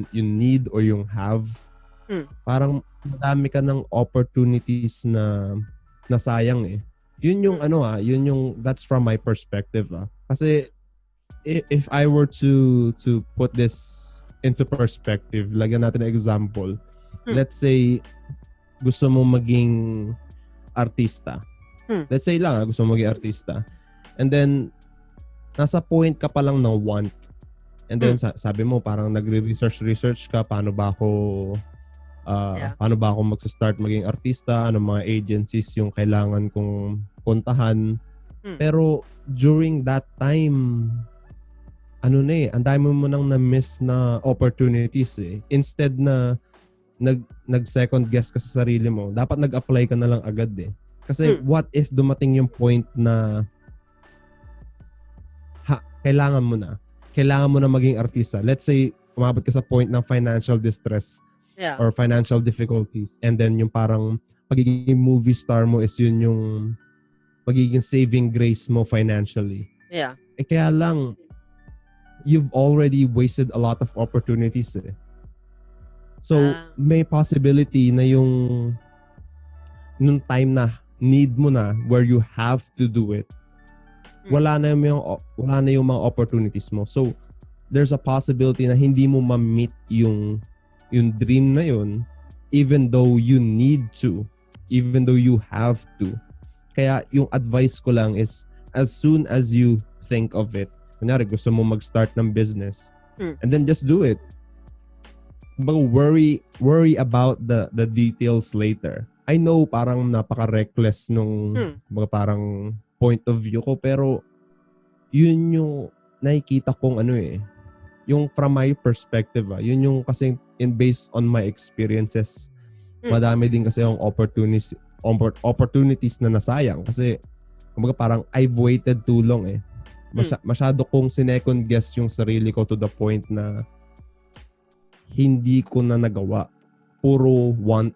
[SPEAKER 3] need or yung have, parang madami ka ng opportunities na nasayang. Yun yung yun yung, that's from my perspective. Kasi if I were to put this into perspective, lagyan natin ng example. Let's say gusto mo maging artista. Let's say lang, gusto mo maging artista. And then nasa point ka pa lang ng want. And then sabi mo, parang nagre-research ka, paano ba ako magsa-start maging artista, ano mga agencies yung kailangan kong puntahan. Pero during that time, ang dami mo nang na-miss na opportunities. Instead na nag second guess ka sa sarili mo, dapat nag-apply ka na lang agad eh. Kasi
[SPEAKER 2] Mm.
[SPEAKER 3] what if dumating yung point na kailangan mo na. Kailangan mo na maging artista. Let's say, umabot ka sa point ng financial distress
[SPEAKER 2] Yeah.
[SPEAKER 3] or financial difficulties. And then yung parang pagiging movie star mo is yun yung magiging saving grace mo financially.
[SPEAKER 2] Yeah.
[SPEAKER 3] Kaya lang, you've already wasted a lot of opportunities eh. So, may possibility na nung time na need mo na where you have to do it, wala na yung mga opportunities mo. So, there's a possibility na hindi mo ma-meet yung dream na yun even though you need to, even though you have to. Kaya yung advice ko lang is as soon as you think of it, kunyari gusto mo mag-start ng business, and then just do it. But worry about the details later. I know parang napaka-reckless nung mga parang point of view ko, pero yun yung nakikita kong yung from my perspective yun yung kasi based on my experiences, madami din kasi yung opportunities na nasayang kasi kumbaga parang I've waited too long eh. Masyado kong sinecond guess yung sarili ko to the point na hindi ko na nagawa. Puro want.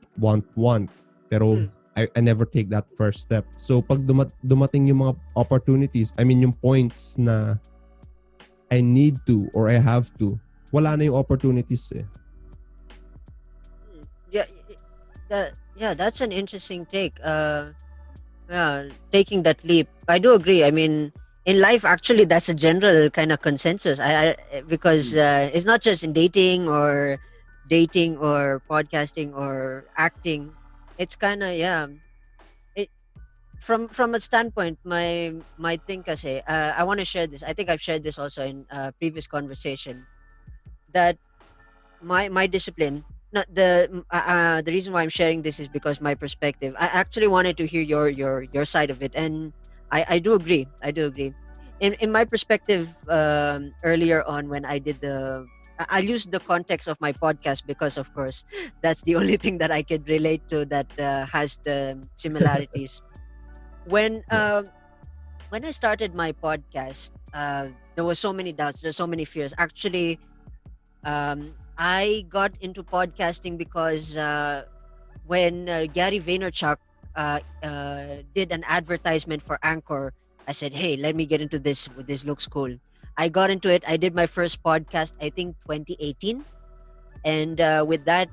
[SPEAKER 3] Pero I never take that first step. So pag dumating yung mga opportunities, I mean yung points na I need to or I have to, wala na yung opportunities eh.
[SPEAKER 2] Yeah, that's an interesting take. Taking that leap. I do agree. I mean, in life, actually, that's a general kind of consensus. Because it's not just in dating or podcasting or acting. It's kind of It from a standpoint, my thing kasi, I want to share this. I think I've shared this also in previous conversation that my discipline, not the reason why I'm sharing this is because my perspective. I actually wanted to hear your side of it, and I do agree. In my perspective, earlier on when I did I'll use the context of my podcast because of course that's the only thing that I could relate to that has the similarities. When when I started my podcast, there was so many doubts, there's so many fears. Actually, I got into podcasting because when Gary Vaynerchuk did an advertisement for Anchor, I said, "Hey, let me get into this. This looks cool." I got into it. I did my first podcast, I think 2018, and with that,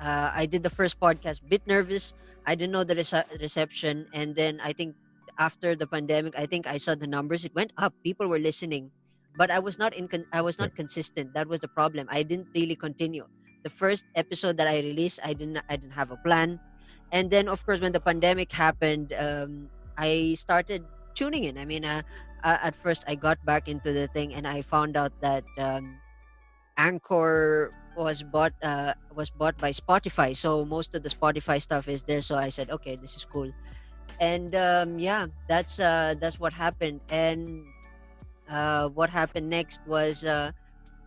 [SPEAKER 2] I did the first podcast. Bit nervous. I didn't know the reception, and then I think after the pandemic, I think I saw the numbers. It went up. People were listening, but I was not I was
[SPEAKER 3] Yeah.
[SPEAKER 2] not consistent. That was the problem. I didn't really continue. The first episode that I released, I didn't have a plan, and then of course when the pandemic happened, I started tuning in. I mean, at first I got back into the thing, and I found out that Anchor was bought by Spotify, so most of the Spotify stuff is there. So I said, okay, this is cool, and yeah, that's what happened. And what happened next was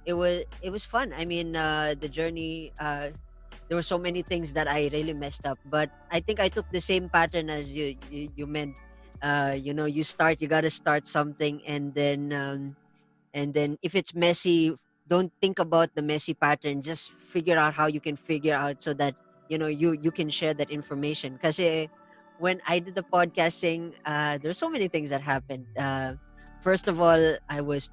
[SPEAKER 2] it was fun. I mean, the journey. There were so many things that I really messed up, but I think I took the same pattern as you meant. You gotta start something, and then if it's messy, don't think about the messy pattern, just figure out how you can figure out so that you can share that information. Because when I did the podcasting, there's so many things that happened. First of all, I was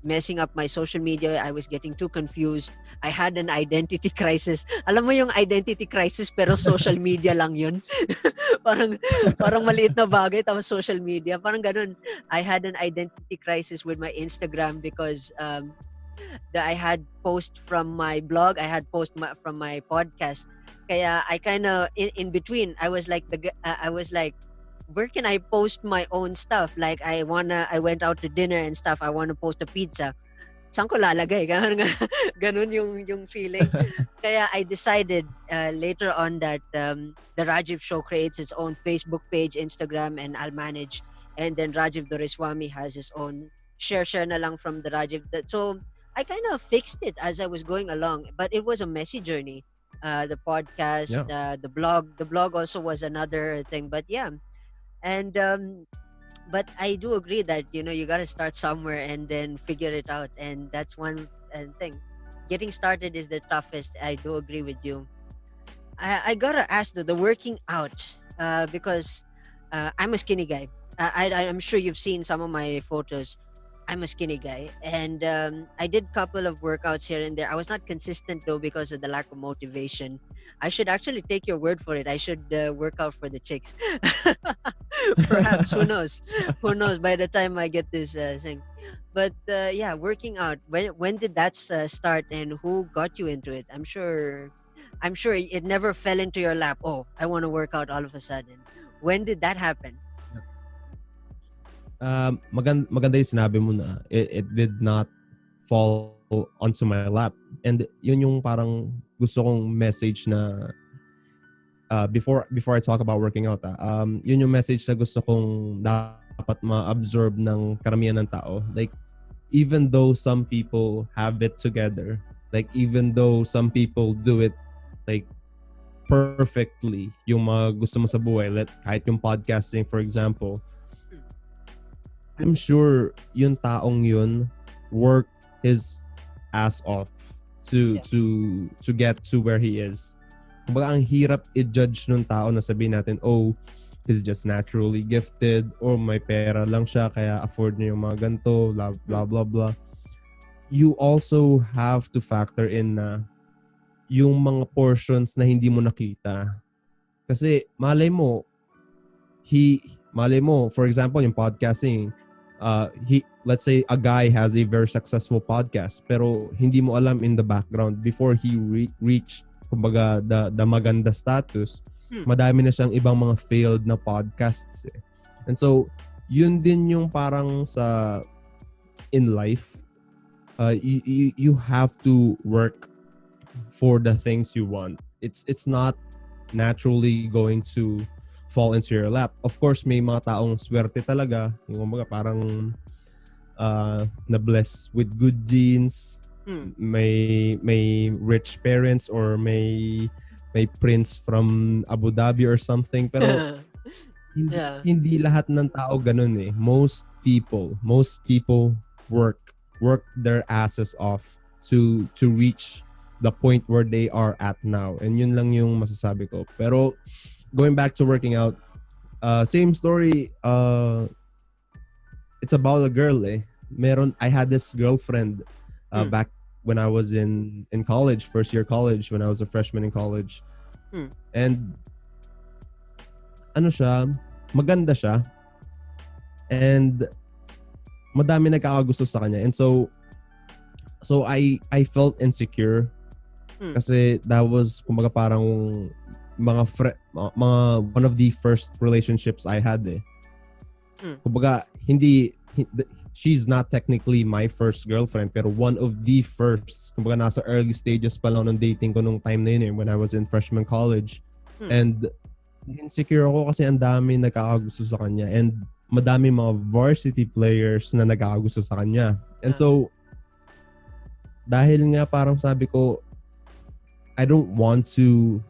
[SPEAKER 2] messing up my social media. I was getting too confused. I had an identity crisis. Alam mo yung identity crisis pero social media lang yun. parang parang maliit na bagay tapos social media. Parang ganun. I had an identity crisis with my Instagram because I had post from my blog, I had post from my podcast. Kaya I kind of in between. I was like I was like, where can I post my own stuff? Like I went out to dinner and stuff. I want to post a pizza. Saan ko lalagay? Ganun yung feeling. Kaya I decided later on that the Rajiv Show creates its own Facebook page, Instagram, and I'll manage. And then Rajiv Doreswamy has his own share na lang from the Rajiv. So I kind of fixed it as I was going along, but it was a messy journey. The podcast,
[SPEAKER 3] Yeah.
[SPEAKER 2] the blog also was another thing. But yeah, and but I do agree that you got to start somewhere and then figure it out, and that's one thing. Getting started is the toughest. I do agree with you. I gotta ask the working out because I'm a skinny guy. I'm sure you've seen some of my photos. I'm a skinny guy, and I did couple of workouts here and there. I was not consistent though because of the lack of motivation. I should actually take your word for it. I should work out for the chicks. Perhaps, who knows? Who knows? By the time I get this thing, but yeah, working out. When did that start, and who got you into it? I'm sure it never fell into your lap. Oh, I want to work out all of a sudden. When did that happen?
[SPEAKER 3] Maganda yung sinabi mo na it did not fall onto my lap. And yun yung parang gusto kong message na before I talk about working out, yun yung message na gusto kong dapat ma-absorb ng karamihan ng tao. Like, even though some people have it together, like even though some people do it like perfectly, yung mga gusto mo sa buhay, kahit yung podcasting for example, I'm sure yung taong yun worked his ass off to
[SPEAKER 2] Yeah.
[SPEAKER 3] to get to where he is. Kumbaga ang hirap i-judge nung tao na sabihin natin, oh, he's just naturally gifted or may pera lang siya kaya afford niya yung mga ganito, blah blah blah blah. You also have to factor in na yung mga portions na hindi mo nakita. Kasi malay mo, for example, yung podcasting, let's say a guy has a very successful podcast pero hindi mo alam in the background before he reached kumbaga the maganda status, madami na siyang ibang mga failed na podcasts eh. And so yun din yung parang sa in life, you have to work for the things you want. It's not naturally going to fall into your lap. Of course, may mga taong swerte talaga, yung kumbaga parang na-bless with good genes, may rich parents or may prince from Abu Dhabi or something, pero
[SPEAKER 2] Yeah.
[SPEAKER 3] hindi lahat ng tao ganun eh. Most people work their asses off to reach the point where they are at now. And yun lang yung masasabi ko. Pero going back to working out, same story. It's about a girl eh. I had this girlfriend back when I was in college, first year college, when I was a freshman in college. And ano siya, maganda siya. And madami nagkakagusto sa kanya. And so I felt insecure kasi that was kumbaga parang mga one of the first relationships I had eh. Kumbaga she's not technically my first girlfriend pero one of the first. Kumbaga nasa early stages pa lang ng dating ko nung time na yun eh, when I was in freshman college. And insecure ako kasi ang dami nagkakagusto sa kanya and madami mga varsity players na nagkakagusto sa kanya. And so dahil nga parang sabi ko, I don't want to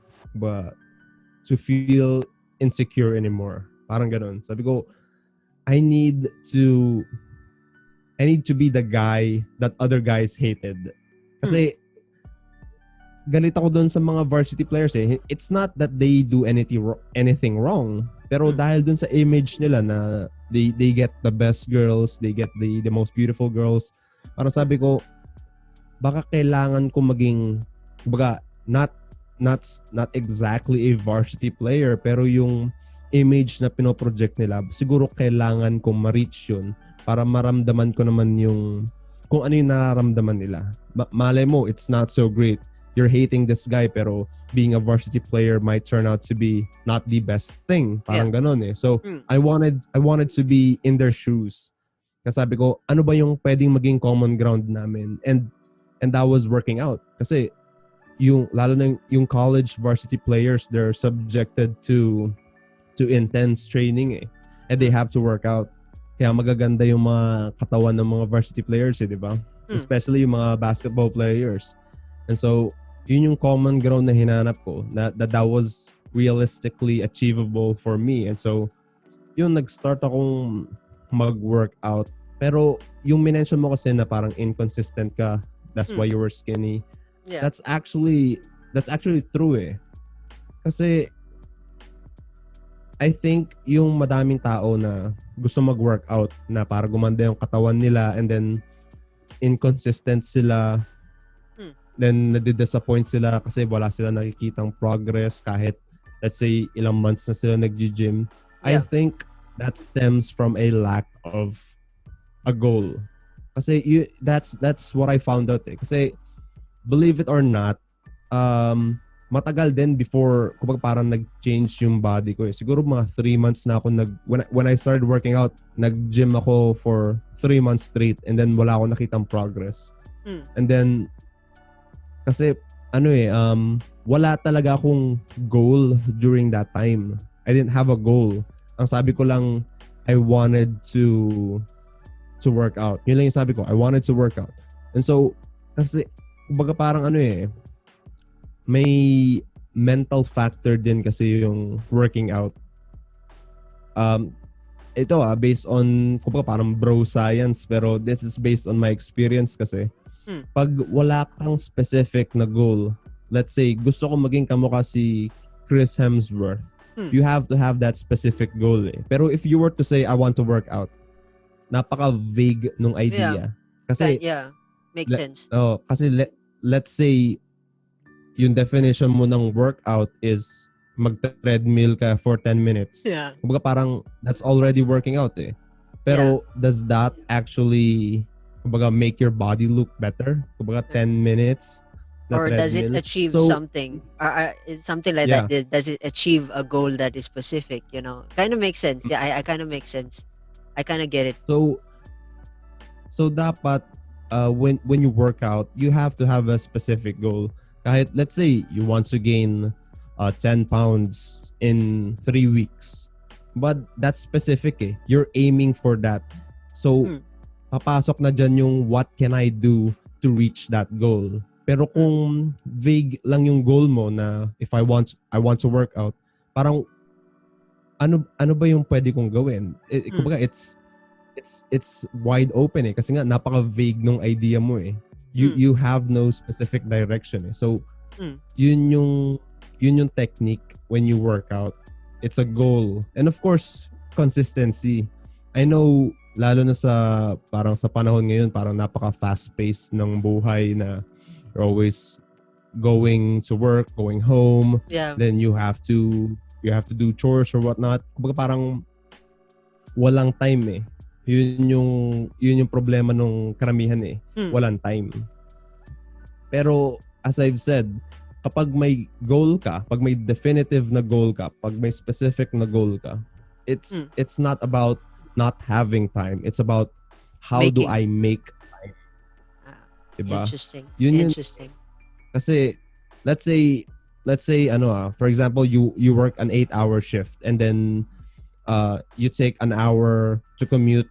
[SPEAKER 3] feel insecure anymore. Parang ganun. Sabi ko, I need to be the guy that other guys hated. Kasi galit ako doon sa mga varsity players eh. It's not that they do anything wrong, pero dahil doon sa image nila na they get the best girls, they get the most beautiful girls. Parang sabi ko, baka kailangan ko maging not exactly a varsity player, pero yung image na pinoproject nila, siguro kailangan kong ma-reach yun para maramdaman ko naman yung kung ano yung nararamdaman nila. Malay mo, it's not so great. You're hating this guy pero being a varsity player might turn out to be not the best thing. Parang ganon eh. So, I wanted to be in their shoes. Kasi sabi ko, ano ba yung pwedeng maging common ground namin? And that was working out. Kasi lalo na yung college varsity players, they're subjected to intense training eh. And they have to work out. Kaya magaganda yung mga katawan ng mga varsity players eh, di ba? especially yung mga basketball players. And so, yun yung common ground na hinanap ko that was realistically achievable for me. And so, yun, nag-start akong mag-workout. Pero yung minention mo kasi na parang inconsistent ka, that's why you were skinny.
[SPEAKER 2] Yeah.
[SPEAKER 3] That's actually true eh. Kasi I think yung madaming tao na gusto mag-workout na para gumanda yung katawan nila and then inconsistent sila, then nadi-disappoint sila kasi wala sila nakikitang progress kahit let's say ilang months na sila nag-gym. I
[SPEAKER 2] Yeah.
[SPEAKER 3] think that stems from a lack of a goal. Kasi that's what I found out eh. Kasi believe it or not, matagal din before kumbaga parang nag-change yung body ko eh. Siguro mga 3 months na ako when I started working out, nag-gym ako for 3 months straight and then wala akong nakitang progress. And then kasi wala talaga akong goal during that time. I didn't have a goal. Ang sabi ko lang, I wanted to work out. Yun lang yung sabi ko, I wanted to work out. And so kasi kumbaga parang may mental factor din kasi yung working out. Ito based on kumbaga parang bro science, pero this is based on my experience kasi. Pag wala kang specific na goal, let's say gusto ko maging kamukha si Chris Hemsworth, you have to have that specific goal eh. Pero if you were to say I want to work out, napaka-vague nung idea. Kasi
[SPEAKER 2] makes sense.
[SPEAKER 3] Kasi let's say yung definition mo ng workout is mag-treadmill ka for 10 minutes.
[SPEAKER 2] Yeah.
[SPEAKER 3] Kumbaga parang that's already working out eh. Pero does that actually kumbaga make your body look better? Kumbaga 10 minutes na
[SPEAKER 2] Or does it
[SPEAKER 3] treadmill?
[SPEAKER 2] achieve
[SPEAKER 3] So,
[SPEAKER 2] something? Something like that. Does it achieve a goal that is specific? Kind of makes sense. Yeah, I kind of make sense. I kind of get it.
[SPEAKER 3] So dapat when you work out, you have to have a specific goal. Kahit let's say you want to gain 10 pounds in 3 weeks. But that's specific eh. You're aiming for that. So papasok na dyan yung what can I do to reach that goal. Pero kung vague lang yung goal mo na if I want to work out, parang ano ba yung pwede kong gawin? Kumbaga it's wide open eh kasi nga napaka-vague nung idea mo eh. You have no specific direction eh. So yun yung technique when you work out. It's a goal. And of course, consistency. I know lalo na sa parang sa panahon ngayon, parang napaka-fast-paced ng buhay na you're always going to work, going home.
[SPEAKER 2] Yeah.
[SPEAKER 3] Then you have to do chores or whatnot. Kumbaga parang walang time eh. Yun yung problema nung karamihan eh. Walang time. Pero as I've said, kapag may goal ka, pag may definitive na goal ka, pag may specific na goal ka, it's not about not having time. It's about how do I make time. Diba?
[SPEAKER 2] Interesting.
[SPEAKER 3] Interesting. Kasi let's say for example, you work an 8-hour shift and then you take an hour to commute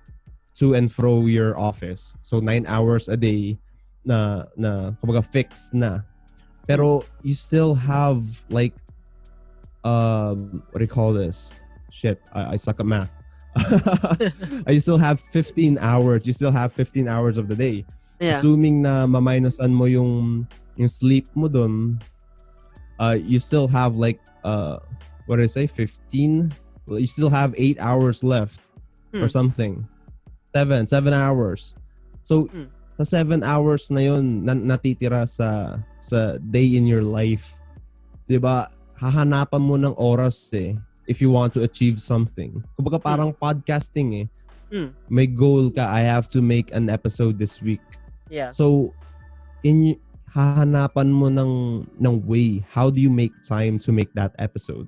[SPEAKER 3] to and fro your office. So 9 hours a day na kumbaga fixed na. Pero you still have like what do you call this? Shit, I suck at math. You still have 15 hours. You still have 15 hours of the day.
[SPEAKER 2] Yeah.
[SPEAKER 3] Assuming na ma-minusan mo yung sleep mo dun, you still have like what did I say? 15? Well, you still have 8 hours left or something. 7 hours. So sa 7 hours na yun natitira sa day in your life. 'Di ba? Hahanapan mo ng oras eh if you want to achieve something. Kumbaga parang podcasting eh. May goal ka, I have to make an episode this week.
[SPEAKER 2] Yeah.
[SPEAKER 3] So hahanapan mo ng way. How do you make time to make that episode?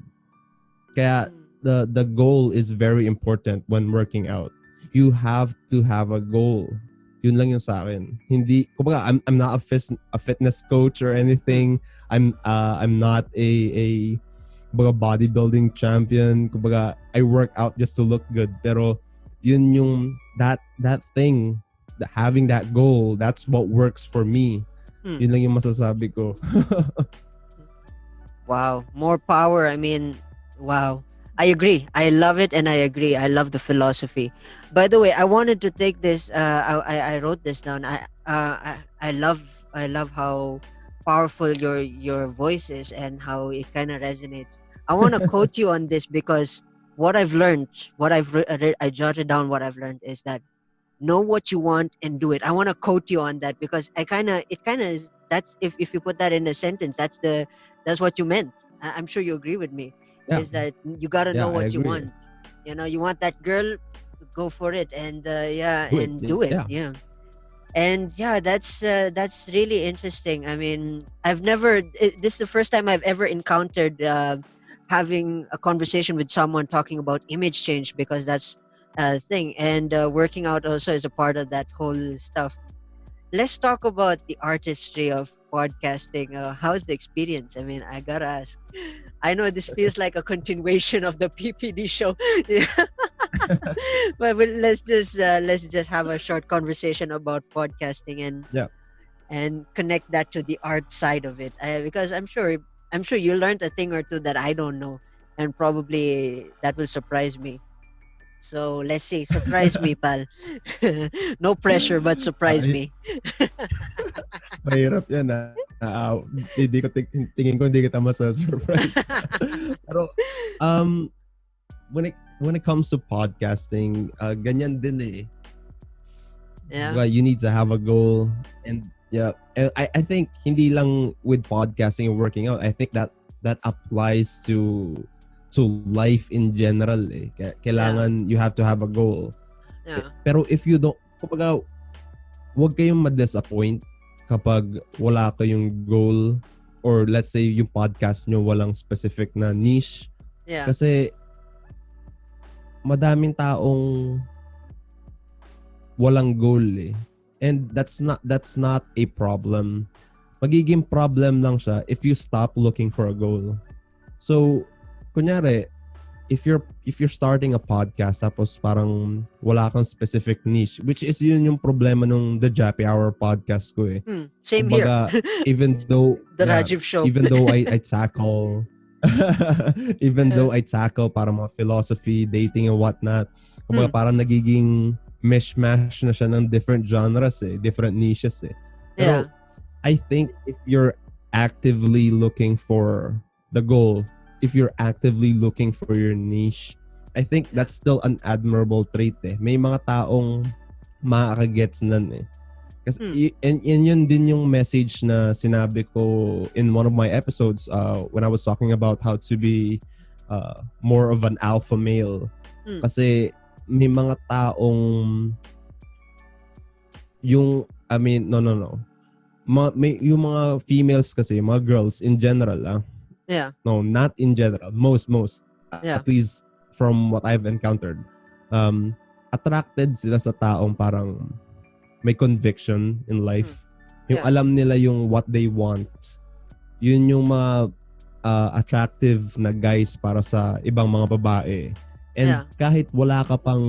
[SPEAKER 3] Kaya the goal is very important when working out. You have to have a goal. Yun lang yung sa akin. Hindi, kumbaga, I'm not a fitness coach or anything. I'm not a kumbaga bodybuilding champion. Kumbaga, I work out just to look good. Pero yun yung that thing having that goal, that's what works for me.
[SPEAKER 2] Hmm.
[SPEAKER 3] Yun lang yung masasabi ko.
[SPEAKER 2] Wow, more power. I mean, wow. I agree. I love it, and I agree. I love the philosophy. By the way, I wanted to take this. I wrote this down. I love how powerful your voice is and how it kind of resonates. I want to quote you on this because what I've learned, I jotted down what I've learned is that know what you want and do it. I want to quote you on that because it kind of that's if you put that in a sentence, that's what you meant. I'm sure you agree with me.
[SPEAKER 3] Yeah,
[SPEAKER 2] Is that you got to
[SPEAKER 3] yeah,
[SPEAKER 2] know
[SPEAKER 3] I
[SPEAKER 2] what you
[SPEAKER 3] agree.
[SPEAKER 2] want. You know, you want that girl, go for it, and yeah,
[SPEAKER 3] Do it.
[SPEAKER 2] and do it.
[SPEAKER 3] Yeah.
[SPEAKER 2] Yeah. And yeah, that's really interesting. I mean, this is the first time I've ever encountered having a conversation with someone talking about image change, because that's a thing, and working out also is a part of that whole stuff. Let's talk about the artistry of podcasting. How's the experience? I mean, I gotta ask. I know this feels like a continuation of the PPD show. Yeah. But let's just have a short conversation about podcasting
[SPEAKER 3] Yeah.
[SPEAKER 2] and connect that to the art side of it, because I'm sure you learned a thing or two that I don't know, and probably that will surprise me. So let's see, surprise me, pal. No pressure, but surprise
[SPEAKER 3] Ay,
[SPEAKER 2] me.
[SPEAKER 3] mahirap yan. Hindi ko tingin ko hindi kita masa-surprise. Pero when it comes to podcasting, ganyan din eh.
[SPEAKER 2] Yeah,
[SPEAKER 3] Well, you need to have a goal, and yeah, and I think hindi lang with podcasting and working out. I think that applies to life in general eh. Kailangan you have to have a goal.
[SPEAKER 2] yeah,
[SPEAKER 3] Pero if you don't, kumbaga, huwag kayong ma-disappoint kapag wala kayong goal, or let's say yung podcast nyo walang specific na niche.
[SPEAKER 2] yeah,
[SPEAKER 3] Kasi madaming taong walang goal eh. And that's not a problem. Magiging problem lang siya if you stop looking for a goal. So, kunyari, if you're starting a podcast tapos parang wala kang specific niche, which is yun yung problema nung The Jappy Hour podcast ko eh.
[SPEAKER 2] same
[SPEAKER 3] Kumbaga,
[SPEAKER 2] here.
[SPEAKER 3] even though
[SPEAKER 2] The
[SPEAKER 3] yeah,
[SPEAKER 2] Rajiv show.
[SPEAKER 3] even though I tackle even though I tackle parang mga philosophy, dating and whatnot, kumbaga parang nagiging mishmash na siya ng different genres eh, different niches eh. Pero
[SPEAKER 2] Yeah,
[SPEAKER 3] I think if you're actively looking for the goal, if you're actively looking for your niche, I think that's still an admirable trait eh. May mga taong makakagets nun eh. Kasi and yun din yung message na sinabi ko in one of my episodes when I was talking about how to be more of an alpha male. Kasi may mga taong yung no. May yung mga females kasi, mga girls in general
[SPEAKER 2] yeah,
[SPEAKER 3] no, not in general. Most
[SPEAKER 2] Yeah.
[SPEAKER 3] at least from what I've encountered. Attracted sila sa taong parang may conviction in life. Yung
[SPEAKER 2] Yeah.
[SPEAKER 3] alam nila yung what they want. Yun yung mga attractive na guys para sa ibang mga babae. And
[SPEAKER 2] Yeah.
[SPEAKER 3] kahit wala ka pang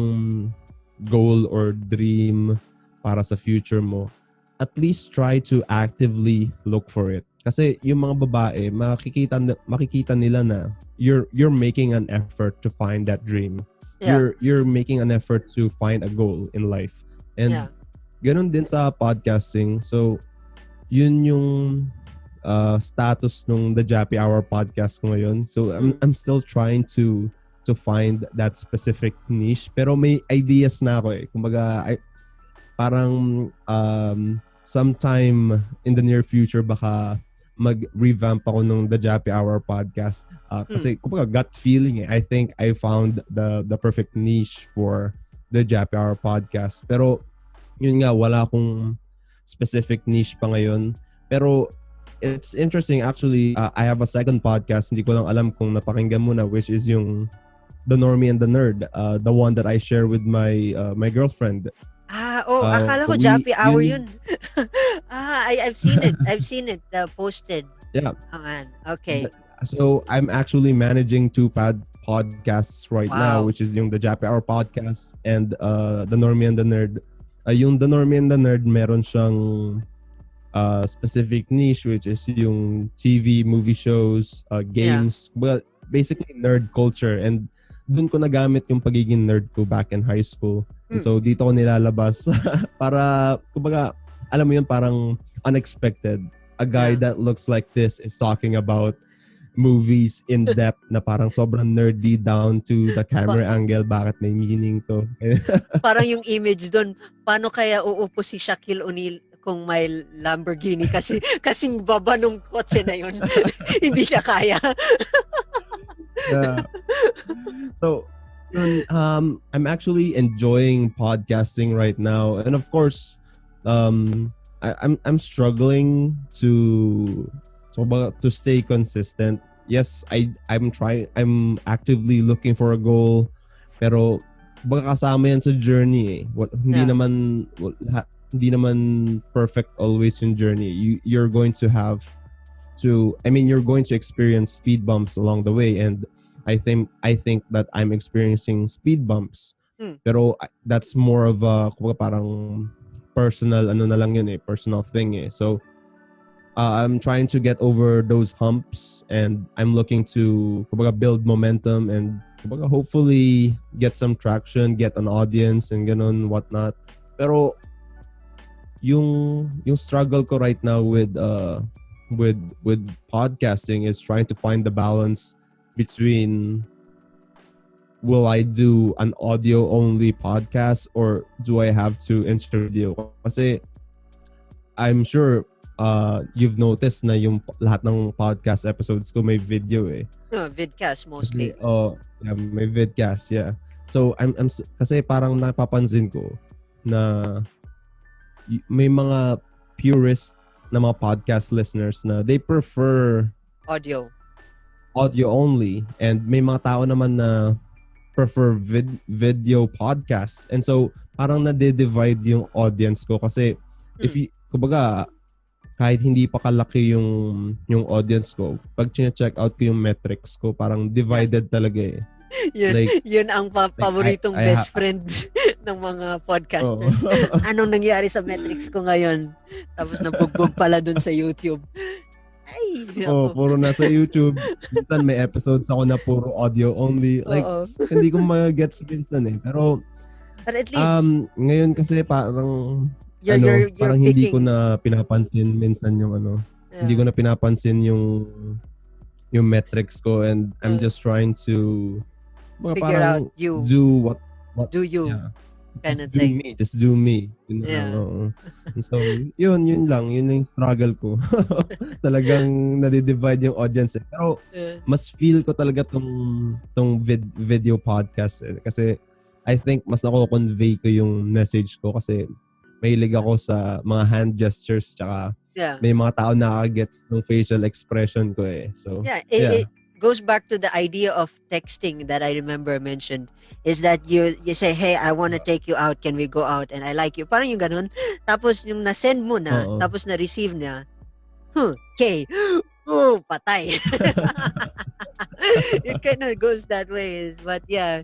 [SPEAKER 3] goal or dream para sa future mo, at least try to actively look for it. Kasi yung mga babae, makikita nila na you're making an effort to find that dream.
[SPEAKER 2] Yeah.
[SPEAKER 3] You're making an effort to find a goal in life. And
[SPEAKER 2] Yeah.
[SPEAKER 3] ganun din sa podcasting. So, yun yung status nung The Jappy Hour podcast ko ngayon. So, I'm still trying to find that specific niche. Pero may ideas na ako eh. Kumbaga, parang sometime in the near future, baka mag-revamp ako nung The Jappy Hour podcast. Kasi kumbaga gut feeling eh. I think I found the perfect niche for The Jappy Hour podcast. Pero yun nga, wala akong specific niche pa ngayon. Pero it's interesting actually. I have a second podcast. Hindi ko lang alam kung napakinggan mo na, which is yung The Normy and the Nerd. The one that I share with my girlfriend.
[SPEAKER 2] Akala ko Jappy Hour yun. I've seen it. I've seen it posted.
[SPEAKER 3] Yeah.
[SPEAKER 2] Oh man. Okay.
[SPEAKER 3] So I'm actually managing two podcasts right now,
[SPEAKER 2] Wow.
[SPEAKER 3] which is yung The Jappy Hour podcast and the Normy and the Nerd. Yung The Normie and the Nerd, meron siyang specific niche, which is yung TV, movie shows,
[SPEAKER 2] Yeah.
[SPEAKER 3] games, well, basically nerd culture. And dun ko nagamit yung pagiging nerd ko back in high school. And so dito ko nilalabas para, kumbaga, alam mo yun, parang unexpected. A guy
[SPEAKER 2] Yeah.
[SPEAKER 3] that looks like this is talking about movies in depth na parang sobrang nerdy down to the camera angle, bakit may meaning to.
[SPEAKER 2] Parang yung image doon, paano kaya uupo si Shaquille O'Neal kung may Lamborghini kasi kasing baba nung kotse na yun. Hindi niya kaya.
[SPEAKER 3] Yeah. So, I'm actually enjoying podcasting right now, and of course, I'm struggling to stay consistent. Yes, I'm actively looking for a goal, pero baka kasama yan sa journey. Hindi
[SPEAKER 2] Yeah.
[SPEAKER 3] hindi naman perfect always yung journey. You're going to have you're going to experience speed bumps along the way, and I think that I'm experiencing speed bumps. Pero that's more of a kumbaga parang personal na lang yun personal thing So I'm trying to get over those humps, and I'm looking to kumbaga build momentum and kumbaga hopefully get some traction, get an audience and ganun whatnot. Pero yung struggle ko right now with podcasting is trying to find the balance between, will I do an audio only podcast or do I have to insert video? Kasi I'm sure you've noticed na yung lahat ng podcast episodes ko may video
[SPEAKER 2] Vidcast mostly.
[SPEAKER 3] Yeah, may vidcast, yeah. So I'm kasi parang napapansin ko na may mga purist na mga podcast listeners na they prefer
[SPEAKER 2] Audio
[SPEAKER 3] only, and may mga tao naman na prefer video podcasts. And so parang nade-divide yung audience ko kasi kumbaga kahit hindi pa kalaki yung audience ko, pag check out ko yung metrics ko, parang divided talaga
[SPEAKER 2] Yun ang paboritong best friend ng mga podcaster. Anong nangyari sa metrics ko ngayon? Tapos nabugbog pala dun sa YouTube. Ay,
[SPEAKER 3] puro nasa YouTube. Minsan may episodes ako na puro audio only. Like, hindi ko magets minsan Pero,
[SPEAKER 2] but at least,
[SPEAKER 3] ngayon kasi parang,
[SPEAKER 2] you're
[SPEAKER 3] parang hindi ko
[SPEAKER 2] picking.
[SPEAKER 3] na pinapansin minsan yung hindi ko na pinapansin yung metrics ko, and I'm just trying to
[SPEAKER 2] Figure out you.
[SPEAKER 3] do what
[SPEAKER 2] Do you.
[SPEAKER 3] yeah.
[SPEAKER 2] Kind of
[SPEAKER 3] Just do
[SPEAKER 2] thing.
[SPEAKER 3] me. Just do me. Yun na lang, oo. And so, yun lang. Yun yung struggle ko. Talagang nade-divide yung audience Pero, mas feel ko talaga tong video podcast Kasi, I think mas nako-convey ko yung message ko kasi mahilig ako sa mga hand gestures, tsaka may mga tao nakaka-gets ng facial expression ko So,
[SPEAKER 2] it goes back to the idea of texting that I remember mentioned, is that you say, hey, I want to take you out, can we go out, and I like you, parang yung ganun. Tapos yung na-send mo na, tapos na-receive niya, okay, patay. It kind of goes that way. But yeah,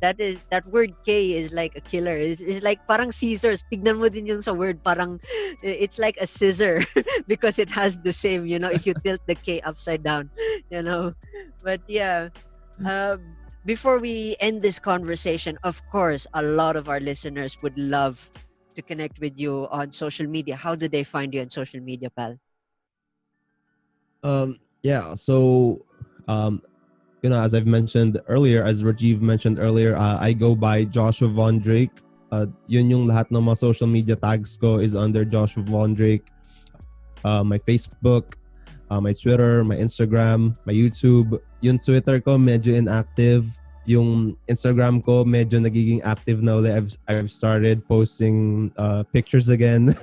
[SPEAKER 2] that word K is like a killer. It's like parang scissors. Tignan mo din yung sa word, parang it's like a scissor because it has the same, if you tilt the K upside down, But yeah, before we end this conversation, of course, a lot of our listeners would love to connect with you on social media. How do they find you on social media, pal?
[SPEAKER 3] Yeah, so as I've mentioned earlier, as Rajiv mentioned earlier, I go by Joshua Von Drake. Yun yung lahat ng mga social media tags ko is under Joshua Von Drake. My Facebook, my Twitter, my Instagram, my YouTube. Yung Twitter ko medyo inactive. Yung Instagram ko medyo nagiging active na ulit. I've started posting pictures again.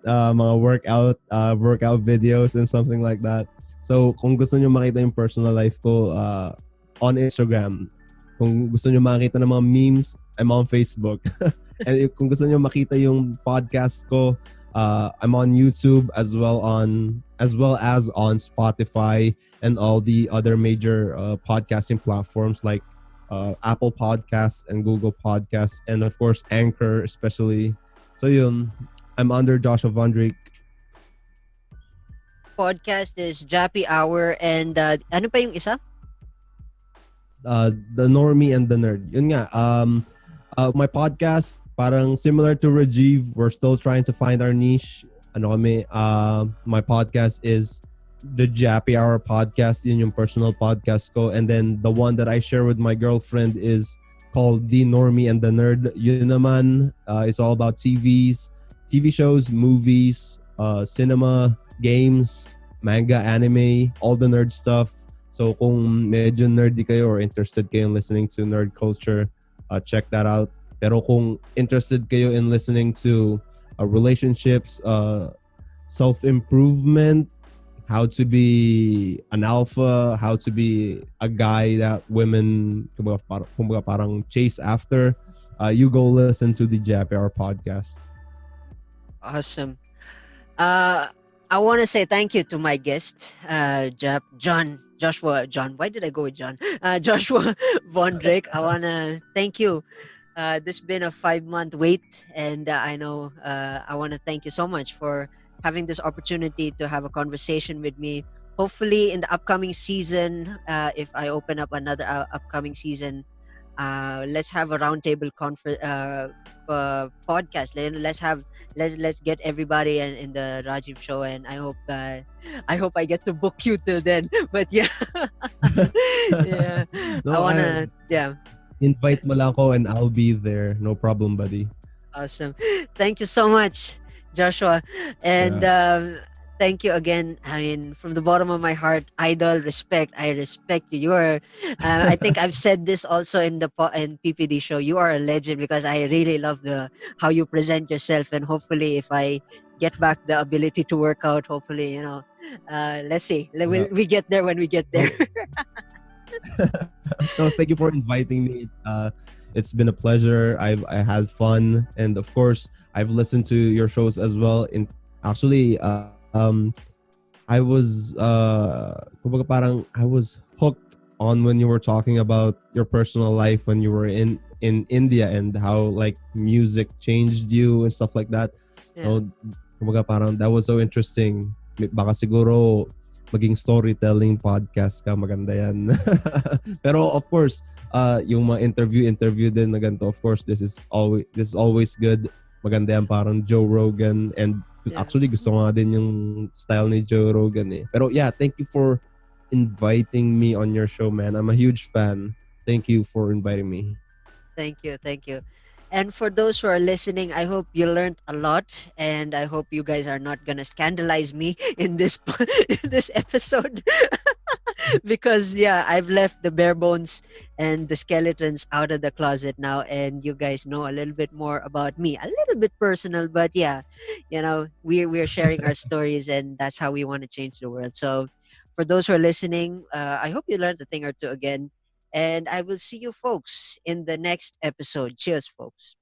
[SPEAKER 3] Mga workout videos and something like that. So kung gusto niyo makita yung personal life ko on Instagram, kung gusto niyo makita ng mga memes, I'm on Facebook. And kung gusto niyo makita yung podcast ko, I'm on YouTube as well as on Spotify and all the other major podcasting platforms like Apple Podcasts and Google Podcasts, and of course Anchor especially. So yun, I'm under Joshua Vondrick.
[SPEAKER 2] Podcast is Jappy Hour and ano pa yung isa?
[SPEAKER 3] The Normie and the Nerd. Yun nga, my podcast, parang similar to Rajiv, we're still trying to find our niche. Ano kami, my podcast is the Jappy Hour podcast, yun yung personal podcast ko. And then the one that I share with my girlfriend is called The Normie and the Nerd. Yun naman, it's all about TV shows, movies, cinema, games, manga, anime, all the nerd stuff. So kung medyo nerdy kayo or interested kayo in listening to nerd culture, check that out. Pero kung interested kayo in listening to relationships, self-improvement, how to be an alpha, how to be a guy that women kumbaga parang chase after, you go listen to the Jappy Hour podcast.
[SPEAKER 2] Awesome. I want to say thank you to my guest, Joshua. Why did I go with John? Joshua Vondrick. I want to thank you. This has been a 5-month wait, and I know I want to thank you so much for having this opportunity to have a conversation with me. Hopefully, in the upcoming season, if I open up another upcoming season, let's have a roundtable podcast. Let's get everybody in the Rajiv show, and I hope I get to book you till then. But yeah, yeah,
[SPEAKER 3] No,
[SPEAKER 2] I wanna yeah.
[SPEAKER 3] invite mo lang ako and I'll be there. No problem, buddy.
[SPEAKER 2] Awesome. Thank you so much, Joshua. And thank you again. I mean, from the bottom of my heart, idol, respect. I respect you. You are, I think I've said this also in the in PPD show. You are a legend because I really love the how you present yourself. And hopefully, if I get back the ability to work out, hopefully, let's see. We get there when we get there.
[SPEAKER 3] No, thank you for inviting me. It's been a pleasure. I had fun, and of course, I've listened to your shows as well. In actually, I was kumbaga parang I was hooked on when you were talking about your personal life when you were in India and how like music changed you and stuff like that.
[SPEAKER 2] Yeah.
[SPEAKER 3] So, kumbaga parang that was so interesting. Baka siguro maging storytelling podcast ka, maganda yan. Pero of course, yung mga interview din na ganito, of course, this is always good. Maganda yan, parang Joe Rogan, and actually gusto ko nga din yung style ni Joe Rogan eh. Pero yeah, thank you for inviting me on your show, man. I'm a huge fan. Thank you for inviting me.
[SPEAKER 2] Thank you. And for those who are listening, I hope you learned a lot, and I hope you guys are not gonna scandalize me in this in this episode. Because I've left the bare bones and the skeletons out of the closet now, and you guys know a little bit more about me, a little bit personal, but we're sharing our stories, and that's how we want to change the world. So for those who are listening, I hope you learned a thing or two again, and I will see you folks in the next episode. Cheers, folks.